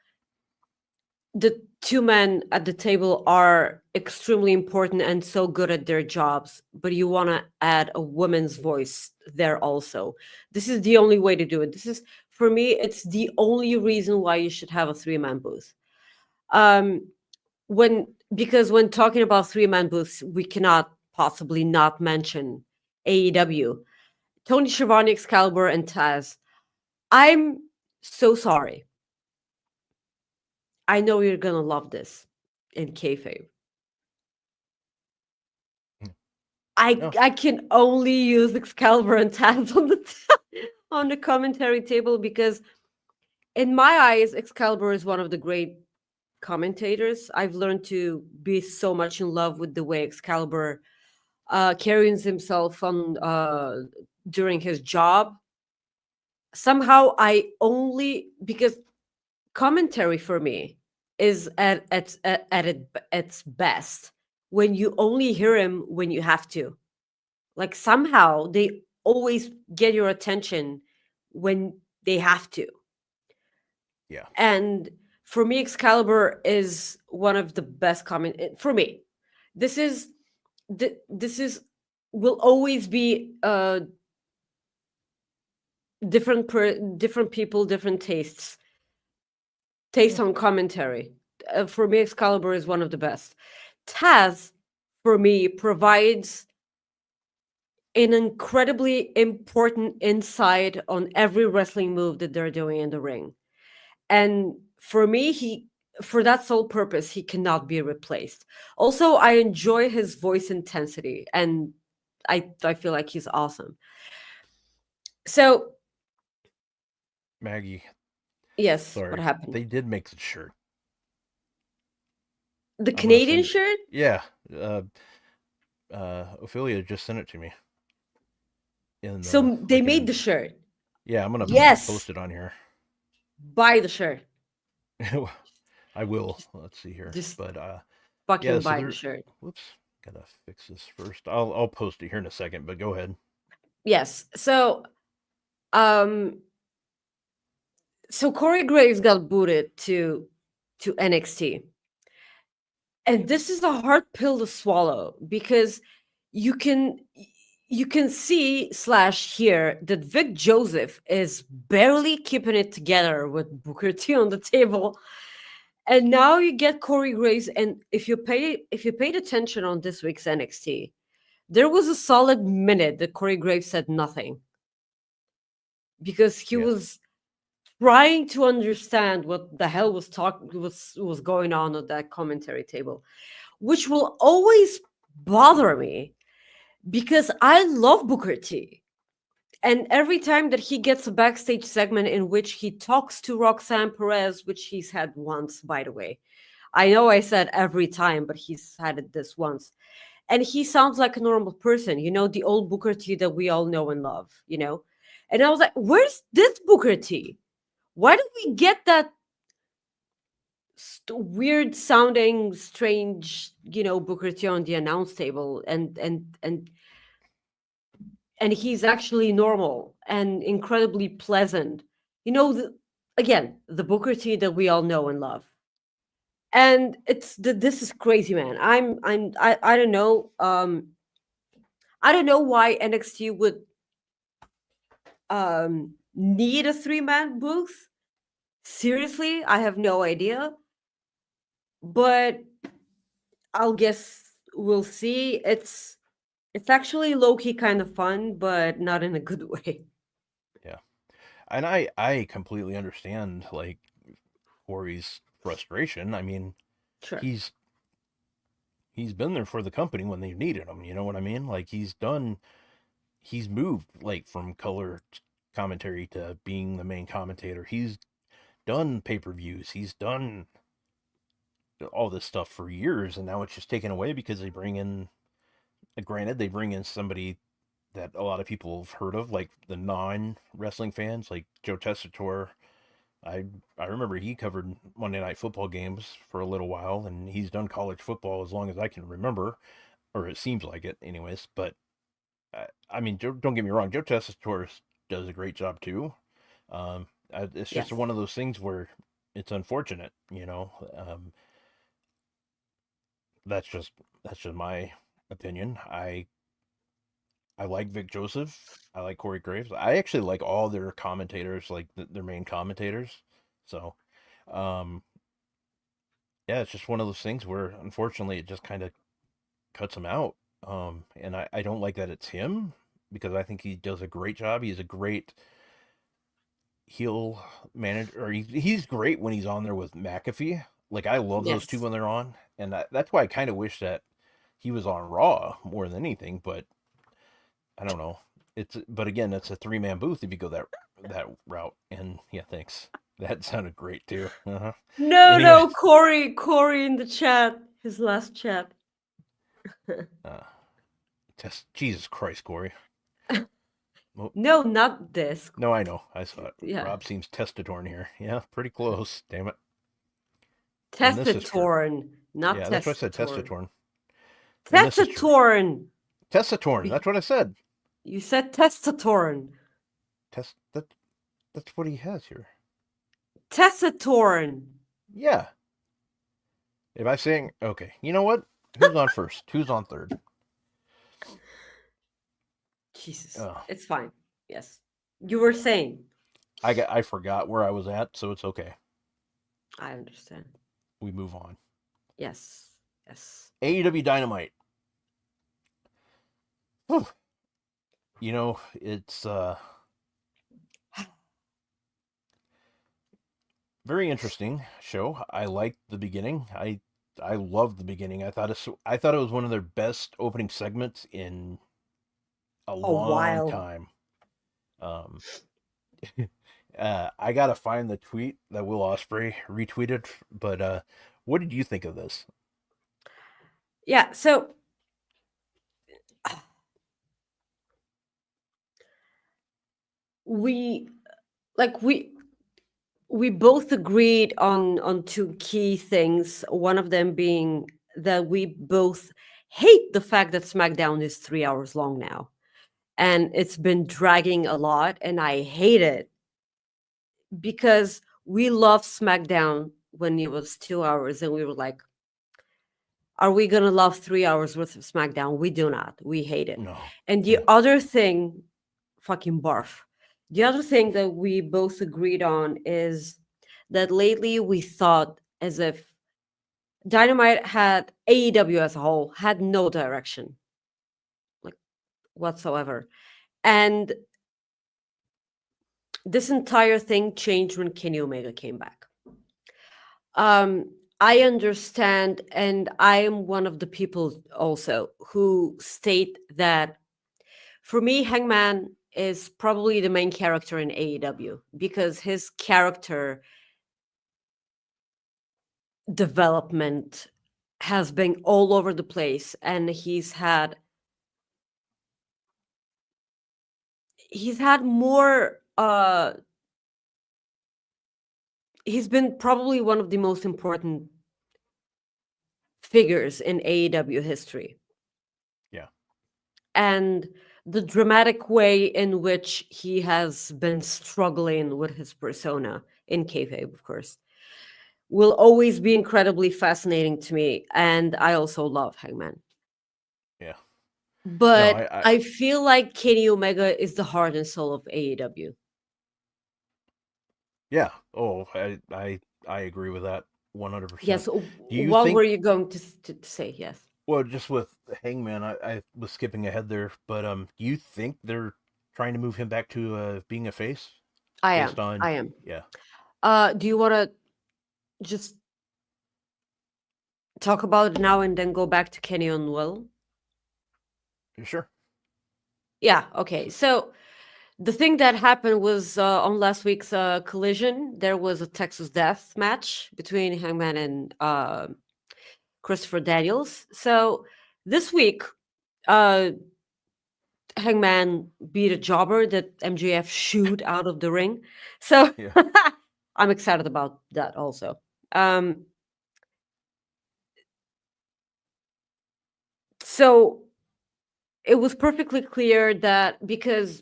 the 2 men at the table are extremely important and so good at their jobs, but you want to add a woman's voice there also. This is the only way to do it. This is, for me, it's the only reason why you should have a 3-man booth. Because when talking about 3-man booths, we cannot possibly not mention AEW, Tony Schiavone, Excalibur, and Taz. I'm so sorry. I know you're gonna love this in kayfabe. No. I can only use Excalibur and Taz on the on the commentary table because in my eyes, Excalibur is one of the great commentators. I've learned to be so much in love with the way Excalibur carries himself on during his job. Somehow, I only because commentary for me is at its best when you only hear him when you have to. Like somehow they always get your attention when they have to. Yeah. And for me, Excalibur is one of the best for me. This is this is will always be different people, different taste on commentary. For me, Excalibur is one of the best. Taz, for me, provides an incredibly important insight on every wrestling move that they're doing in the ring. And for me, for that sole purpose, he cannot be replaced. Also, I enjoy his voice intensity, and I feel like he's awesome. So, Maggie, yes, sorry. what happened? They did make the shirt. The I'm gonna Canadian send it- shirt? Yeah. Ophelia just sent it to me. So they made the shirt. Yeah, I'm gonna Yes. post it on here. Buy the shirt. I will. Let's see here. Just But fucking yeah, so buy the shirt. whoops, gotta fix this first. I'll post it here in a second, but go ahead. Yes. So Corey Graves got booted to NXT. And this is a hard pill to swallow because you can see / hear that Vic Joseph is barely keeping it together with Booker T on the table. And now you get Corey Graves, and if you paid attention on this week's NXT, there was a solid minute that Corey Graves said nothing because he was trying to understand what the hell was going on at that commentary table, which will always bother me because I love Booker T. And every time that he gets a backstage segment in which he talks to Roxanne Perez, which he's had once, by the way. I know I said every time, but he's had it this once. And he sounds like a normal person, the old Booker T that we all know and love, And I was like, where's this Booker T? Why do we get that weird sounding, strange, Booker T on the announce table? And he's actually normal and incredibly pleasant. Again, the Booker T that we all know and love. And this is crazy, man. I don't know. I don't know why NXT would need a 3-man booth. Seriously, I have no idea. But I'll guess we'll see. It's actually low-key kind of fun, but not in a good way. Yeah. And I completely understand like Corey's frustration. I mean, Sure. he's been there for the company when they've needed him, you know what I mean? Like he's moved like from color commentary to being the main commentator. He's done pay-per-views. He's done all this stuff for years, and now it's just taken away because they bring in granted they bring in somebody that a lot of people have heard of, like the non-wrestling fans, like Joe Tessitore. I remember he covered Monday Night Football games for a little while, and he's done college football as long as I can remember, or it seems like it, anyways. But I mean, don't get me wrong, Joe Tessitore does a great job too. It's just one of those things where it's unfortunate, That's just my opinion. I like Vic Joseph. I like Corey Graves. I actually like all their commentators, like their main commentators. So, um, yeah, it's just one of those things where unfortunately it just kind of cuts him out. And I don't like that it's him because I think he does a great job. He's a great heel manager, or he's great when he's on there with McAfee. Like I love those two Yes. when they're on, and that's why I kind of wish that he was on Raw more than anything. But I don't know. But again, it's a 3-man booth if you go that route. And yeah, thanks. That sounded great too. Uh-huh. No, Anyway, no, Corey in the chat, his last chat. uh, Jesus Christ, Corey. Well, No, not this. no, I know. I saw it. Yeah. Rob seems testatorn here. Yeah, pretty close. Damn it. And this is true. Testatorn, not Yeah, that's what I said. testatorn. Testatorn. And this is true. Testatorn. Testatorn. That's what I said. You said testatorn. That's what he has here. Testatorn. Yeah. If I saying okay, you know what? Who's on first? Who's on third? Jesus, Oh. it's fine. Yes, you were saying. I forgot where I was at, so it's okay. I understand. We move on. Yes, yes. AEW Dynamite. Whew. You know, it's very interesting show. I liked the beginning. I loved the beginning. I thought it was one of their best opening segments in a long while. time. I gotta find the tweet that Will Ospreay retweeted. But what did you think of this? Yeah. So we both agreed on two key things. One of them being that we both hate the fact that SmackDown is 3 hours long now, and it's been dragging a lot, and I hate it because we loved SmackDown when it was 2 hours, and we were like, are we gonna love 3 hours worth of SmackDown? We do not. We hate it. No. And the other thing, fucking barf. The other thing that we both agreed on is that lately we thought as if Dynamite had, AEW as a whole, had no direction, like whatsoever. And this entire thing changed when Kenny Omega came back. I understand, and I am one of the people also who state that for me, Hangman is probably the main character in AEW because his character development has been all over the place, and he's had more he's been probably one of the most important figures in AEW history. Yeah. And the dramatic way in which he has been struggling with his persona in kayfabe, of course, will always be incredibly fascinating to me. And I also love Hangman. Yeah. But No, I feel like Kenny Omega is the heart and soul of AEW. Yeah. Oh, I agree with that 100%. Yes. What were you going to say? Yes. Well, just with Hangman, I was skipping ahead there, but do you think they're trying to move him back to being a face? I am. Yeah. Do you want to just talk about it now and then go back to Kenny and Will? Sure. Yeah. Okay. So the thing that happened was on last week's Collision, there was a Texas Death match between Hangman and Christopher Daniels. So this week, Hangman beat a jobber that MJF shooed out of the ring. So Yeah. I'm excited about that also. So it was perfectly clear that because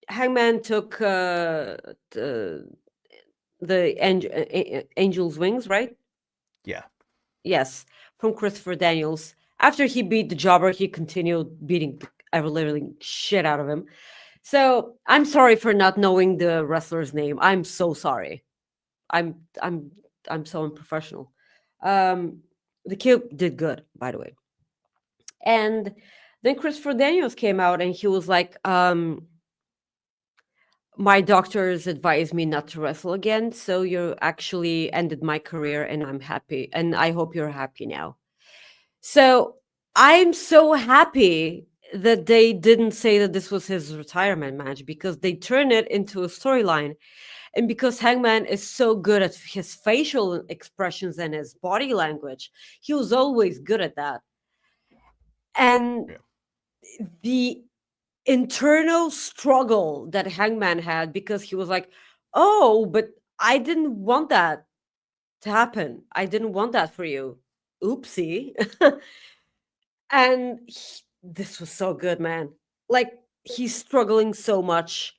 Hangman took the Angel's Wings, right? Yeah. Yes, from Christopher Daniels. After he beat the jobber, he continued beating the ever-living shit out of him. So I'm sorry for not knowing the wrestler's name. I'm so sorry. I'm so unprofessional. The kid did good, by the way. And then Christopher Daniels came out and he was like, my doctors advised me not to wrestle again. So you actually ended my career, and I'm happy. And I hope you're happy now. So I'm so happy that they didn't say that this was his retirement match, because they turned it into a storyline. And because Hangman is so good at his facial expressions and his body language, he was always good at that. And the internal struggle that Hangman had, because he was like, oh, but I didn't want that to happen. I didn't want that for you. Oopsie. And this was so good, man. Like, he's struggling so much.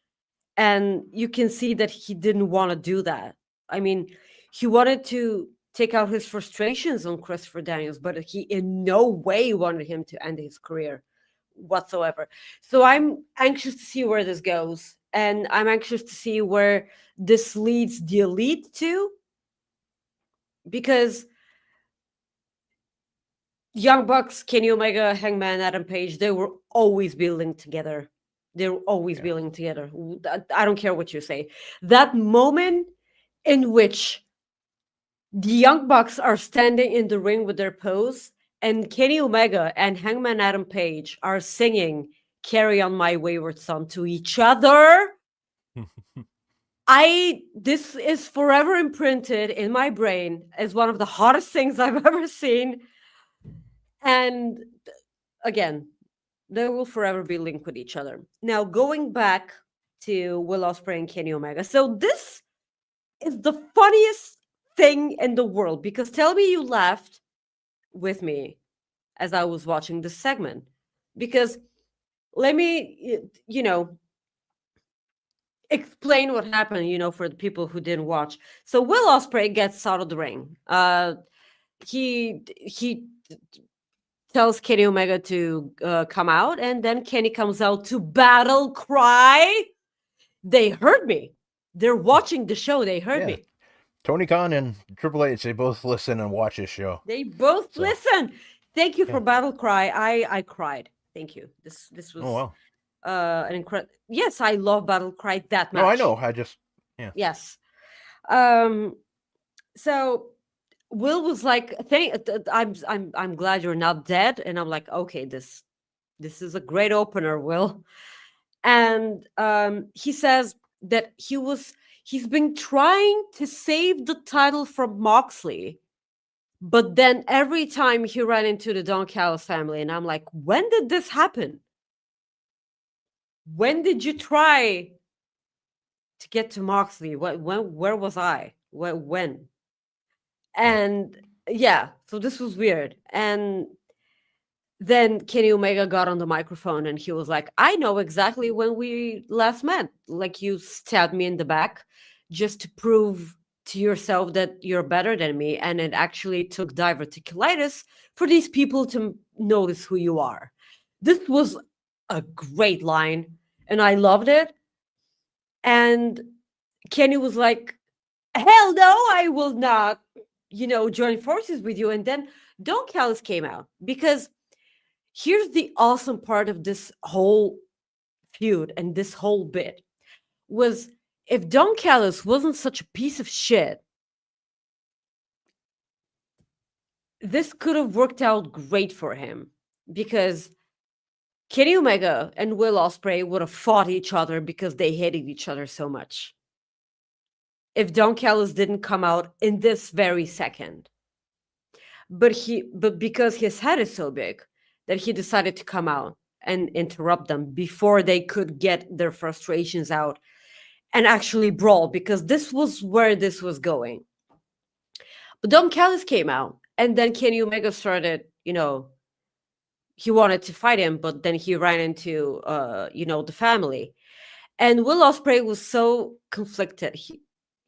And you can see that he didn't want to do that. I mean, he wanted to take out his frustrations on Christopher Daniels, but he in no way wanted him to end his career whatsoever. So I'm anxious to see where this goes. And I'm anxious to see where this leads the Elite to. Because Young Bucks, Kenny Omega, Hangman, Adam Page, they will always be linked together. They'll always be linked together. I don't care what you say. That moment in which the Young Bucks are standing in the ring with their pose, and Kenny Omega and Hangman Adam Page are singing "Carry On My Wayward Son" to each other. This is forever imprinted in my brain as one of the hottest things I've ever seen. And again, they will forever be linked with each other. Now, going back to Will Ospreay and Kenny Omega. So this is the funniest thing in the world, because tell me you laughed with me as I was watching this segment. Because let me, explain what happened, for the people who didn't watch. So Will Ospreay gets out of the ring. He tells Kenny Omega to come out, and then Kenny comes out to battle cry. They heard me. They're watching the show. They heard me. Tony Khan and Triple H, they both listen and watch this show. They both listen. Thank you for battle cry. I cried. Thank you. This was an incredible. Yes, I love battle cry that much. No, I know. I just Yes. So Will was like, I'm glad you're not dead. And I'm like, okay, this is a great opener, Will. And he says that he's been trying to save the title from Moxley, but then every time he ran into the Don Callis family, and I'm like, when did this happen? When did you try to get to Moxley? Where was I? When? And yeah, so this was weird. And then Kenny Omega got on the microphone and he was like, I know exactly when we last met. Like, you stabbed me in the back just to prove to yourself that you're better than me. And it actually took diverticulitis for these people to notice who you are. This was a great line and I loved it. And Kenny was like, hell no, I will not, join forces with you. And then Don Callis came out, because here's the awesome part of this whole feud and this whole bit was, if Don Callis wasn't such a piece of shit, this could have worked out great for him, because Kenny Omega and Will Ospreay would have fought each other because they hated each other so much. If Don Callis didn't come out in this very second. But because his head is so big that he decided to come out and interrupt them before they could get their frustrations out and actually brawl, because this was where this was going. But Don Callis came out, and then Kenny Omega started, he wanted to fight him, but then he ran into, the family. And Will Ospreay was so conflicted.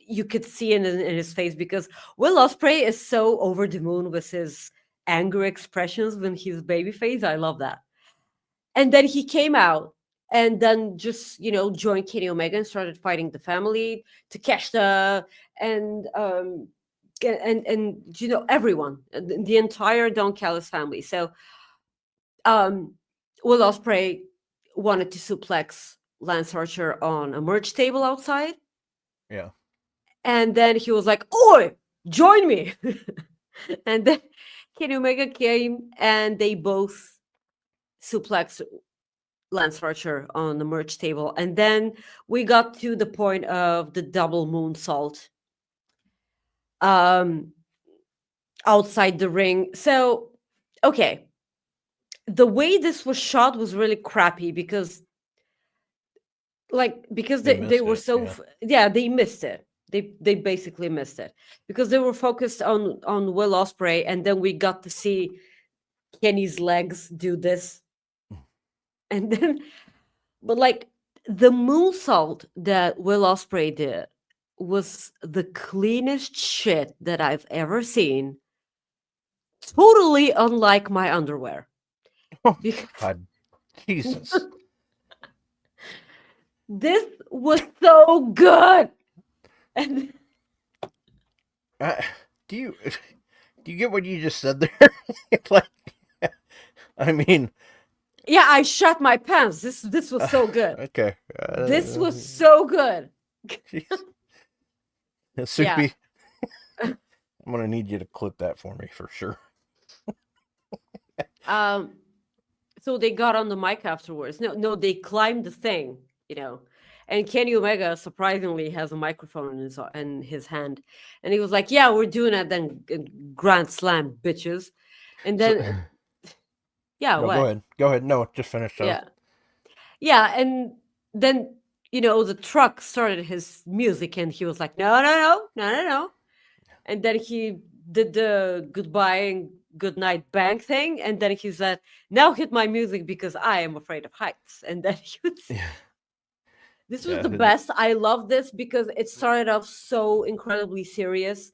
You could see it in his face, because Will Ospreay is so over the moon with his anger expressions when he's babyface. I love that. And then he came out and then just, joined Kenny Omega and started fighting the family, Takeshita, and everyone, the entire Don Callis family. So Will Ospreay wanted to suplex Lance Archer on a merch table outside. Yeah. And then he was like, "Oi, join me." And then Kenny Omega came and they both suplexed Lance Archer on the merch table. And then we got to the point of the double moonsault outside the ring. So, okay. The way this was shot was really crappy because They they missed were it, so they missed it. They basically missed it because they were focused on Will Ospreay, and then we got to see Kenny's legs do this, and then but like the moonsault that Will Ospreay did was the cleanest shit that I've ever seen. Totally unlike my underwear. Oh, Because God. Jesus. this was so good. And Do you get what you just said there? Like, I mean, yeah, I shut my pants. This was so good. okay. This was so good. Soupy, I'm gonna need you to clip that for me for sure. So they got on the mic afterwards. No, they climbed the thing, And Kenny Omega surprisingly has a microphone in his hand, and he was like, "Yeah, we're doing it then, Grand Slam, bitches." And then, yeah, No, what? go ahead. No, just finish up. Yeah, and then the truck started his music, and he was like, "No," and then he did the goodbye and good night bang thing, and then he said, "Now hit my music because I am afraid of heights." And then he would. This was the best. I love this because it started off so incredibly serious.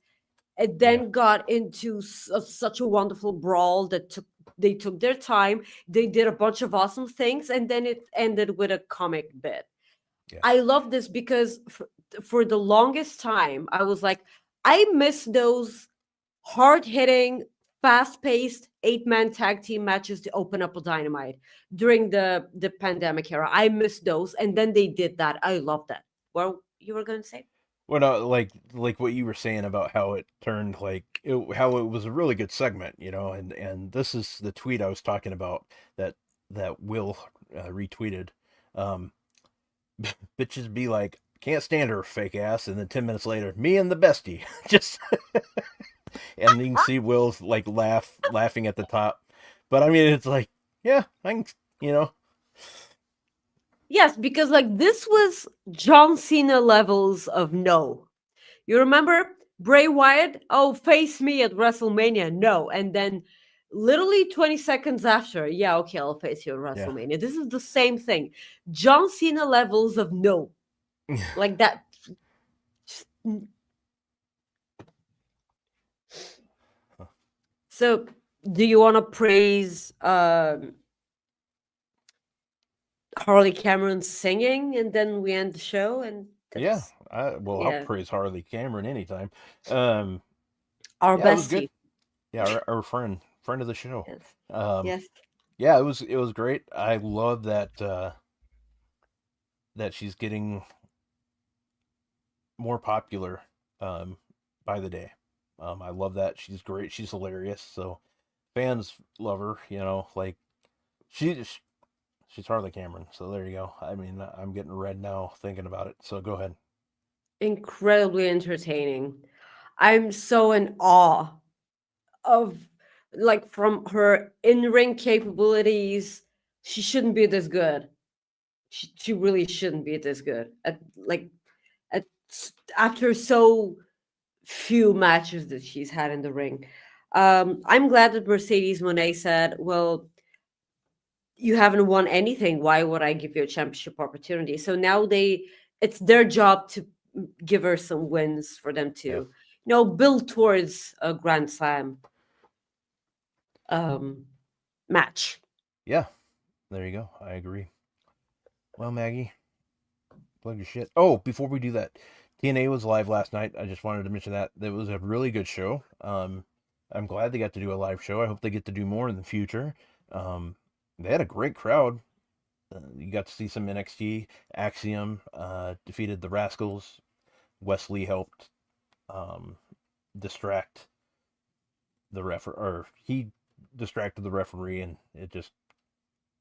It then got into such a wonderful brawl that they took their time. They did a bunch of awesome things, and then it ended with a comic bit. Yeah. I love this because for the longest time, I was like, I miss those hard-hitting, fast-paced 8-man tag team matches to open up a Dynamite during the pandemic era. I miss those, and then they did that. I love that. Well, you were going to say? Well, no, like what you were saying about how it turned, how it was a really good segment, and this is the tweet I was talking about that Will retweeted. Bitches be like, "Can't stand her fake ass," and then 10 minutes later, "Me and the bestie," just. And you can see Will's laughing at the top. But I mean, it's like, yeah, I can, Yes, because this was John Cena levels of no. You remember Bray Wyatt? Oh, face me at WrestleMania. No. And then literally 20 seconds after, yeah, okay, I'll face you at WrestleMania. Yeah. This is the same thing. John Cena levels of no. Like that. So, do you want to praise Harley Cameron singing, and then we end the show? And I'll praise Harley Cameron anytime. Our bestie, our friend of the show. Yes. Yes. Yeah, it was great. I love that that she's getting more popular by the day. I love that. She's great. She's hilarious. So fans love her, she's Harley Cameron. So there you go. I mean, I'm getting red now thinking about it. So go ahead. Incredibly entertaining. I'm so in awe of from her in-ring capabilities. She shouldn't be this good. She really shouldn't be this good. After so few matches that she's had in the ring. I'm glad that Mercedes Moné said, well, you haven't won anything. Why would I give you a championship opportunity? So now it's their job to give her some wins for them to, build towards a Grand Slam match. Yeah, there you go. I agree. Well, Maggie, plug your shit. Oh, before we do that, TNA was live last night. I just wanted to mention that. It was a really good show. I'm glad they got to do a live show. I hope they get to do more in the future. They had a great crowd. You got to see some NXT. Axiom defeated the Rascals. Wesley helped distract the or he distracted the referee, and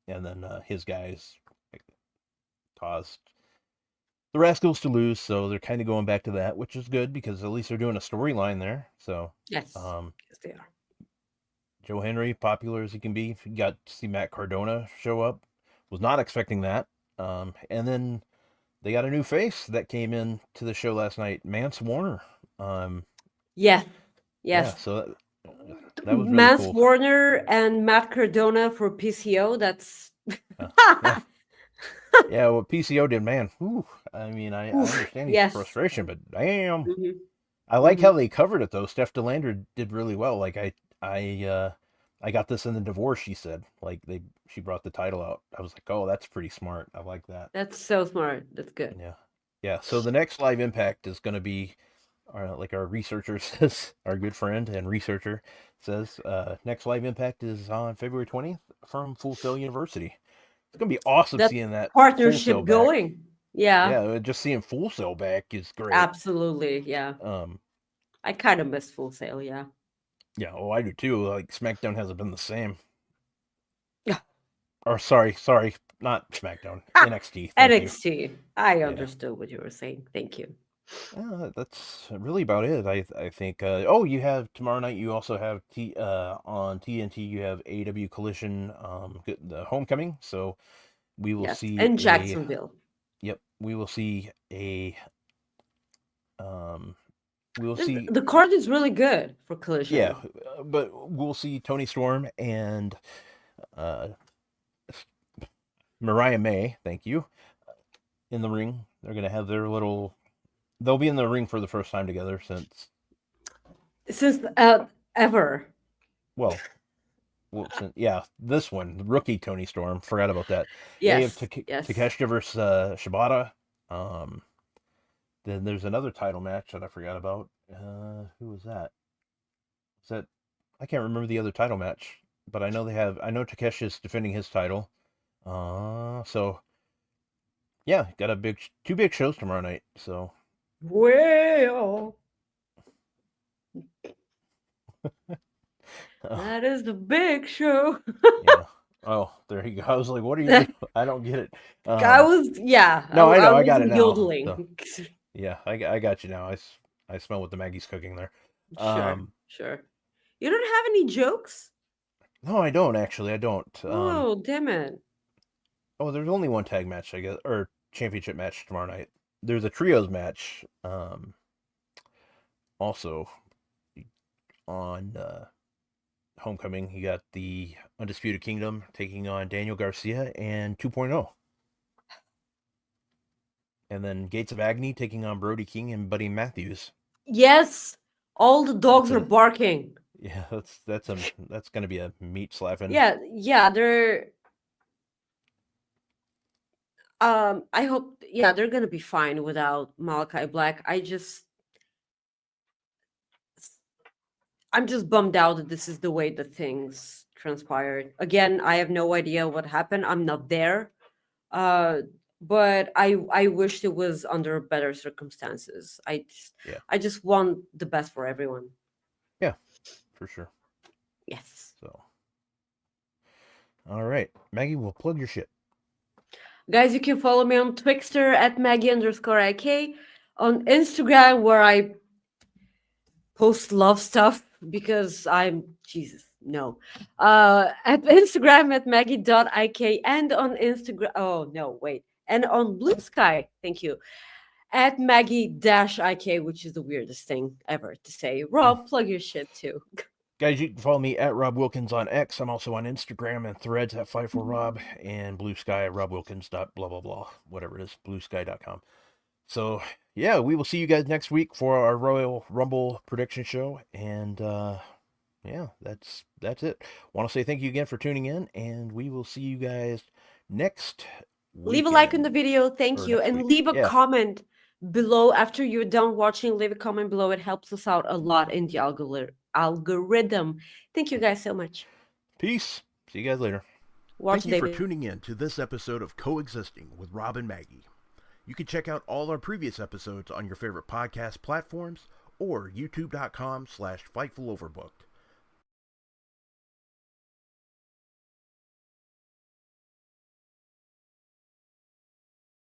then his guys caused the Rascals to lose, so they're kind of going back to that, which is good because at least they're doing a storyline there. So Yes, yes, they are. Joe Henry, popular as he can be, got to see Matt Cardona show up. Was not expecting that. And then they got a new face that came in to the show last night, Mance Warner. Yeah, Yeah, yes. so that was really Mance cool. Warner and Matt Cardona for PCO. That's Yeah, what PCO did, man. Whew, I mean, I understand his yes. frustration, but damn. Mhm. I like how they covered it though. Steph DeLander did really well. Like I got this in the divorce, she said. Like she brought the title out. I was like, oh, that's pretty smart. I like that. That's so smart. That's good. Yeah. Yeah. So the next live impact is gonna be like our researcher says, our good friend and researcher says, next live impact is on February 20th from Full Sail University. It's gonna be awesome That seeing that partnership Full Sail going. back. Yeah. Yeah, just seeing Full Sail back is great. Absolutely. Yeah. I kind of miss Full Sail. Yeah. Yeah, oh, I do too. Like SmackDown hasn't been the same. Yeah. Or sorry, not SmackDown. NXT. NXT. I understood what you were saying. Thank you. That's really about it. I think. Oh, you have tomorrow night. You also have on TNT. You have AEW Collision. The Homecoming. So we will see in Jacksonville. Yep, we will see a. We'll see. The card is really good for Collision. Yeah, but we'll see Tony Storm and Mariah May. Thank you. In the ring, they're gonna have their little. They'll be in the ring for the first time together since ever. Well, yeah, this one, rookie Tony Storm. Forgot about that. Yes. They have Takeshita versus Shibata. Then there's another title match that I forgot about. Who was that? I can't remember the other title match, but I know I know Takeshi's defending his title. So yeah, got two big shows tomorrow night. So well, that is the big show. Yeah. Oh, there you go. I was like, what are you doing? I don't get it. I was, yeah. No, I know. I got it now. Yodeling. So, yeah, I got you now. I smell what the Maggie's cooking there. Sure. You don't have any jokes? No, I don't actually. I don't. Oh, damn it. Oh, there's only one tag match, I guess, or championship match tomorrow night. There's a trios match. Also on Homecoming, you got the Undisputed Kingdom taking on Daniel Garcia and 2.0. And then Gates of Agony taking on Brody King and Buddy Matthews. Yes, all the dogs are barking. Yeah, that's gonna be a meat slapping. Yeah, they're. I hope. Yeah, they're gonna be fine without Malachi Black. I'm just bummed out that this is the way that things transpired. Again, I have no idea what happened. I'm not there. But I wished it was under better circumstances. I just want the best for everyone. Yeah, for sure. Yes. So, all right, Maggie, we'll plug your shit. Guys, you can follow me on Twixter at Maggie_IK, on Instagram where I post love stuff because I'm Jesus. No. At Instagram at Maggie.IK and on Instagram. Oh, no, wait. And on Blue Sky, thank you, at Maggie-IK, which is the weirdest thing ever to say. Rob, plug your shit too. Guys, you can follow me at Rob Wilkins on X. I'm also on Instagram and Threads at Fight4Rob and Blue Sky at robwilkins.blah, whatever it is, bluesky.com. So, yeah, we will see you guys next week for our Royal Rumble prediction show. And, yeah, that's it. Want to say thank you again for tuning in, and we will see you guys next weekend. Leave a like on the video, thank you, and leave a comment below after you're done watching. Leave a comment below. It helps us out a lot in the algorithm. Thank you guys so much. Peace. See you guys later. watch Thank you for David. tuning in to this episode of Coexisting with Rob and Maggie. You can check out all our previous episodes on your favorite podcast platforms or youtube.com/FightfulOverbooked.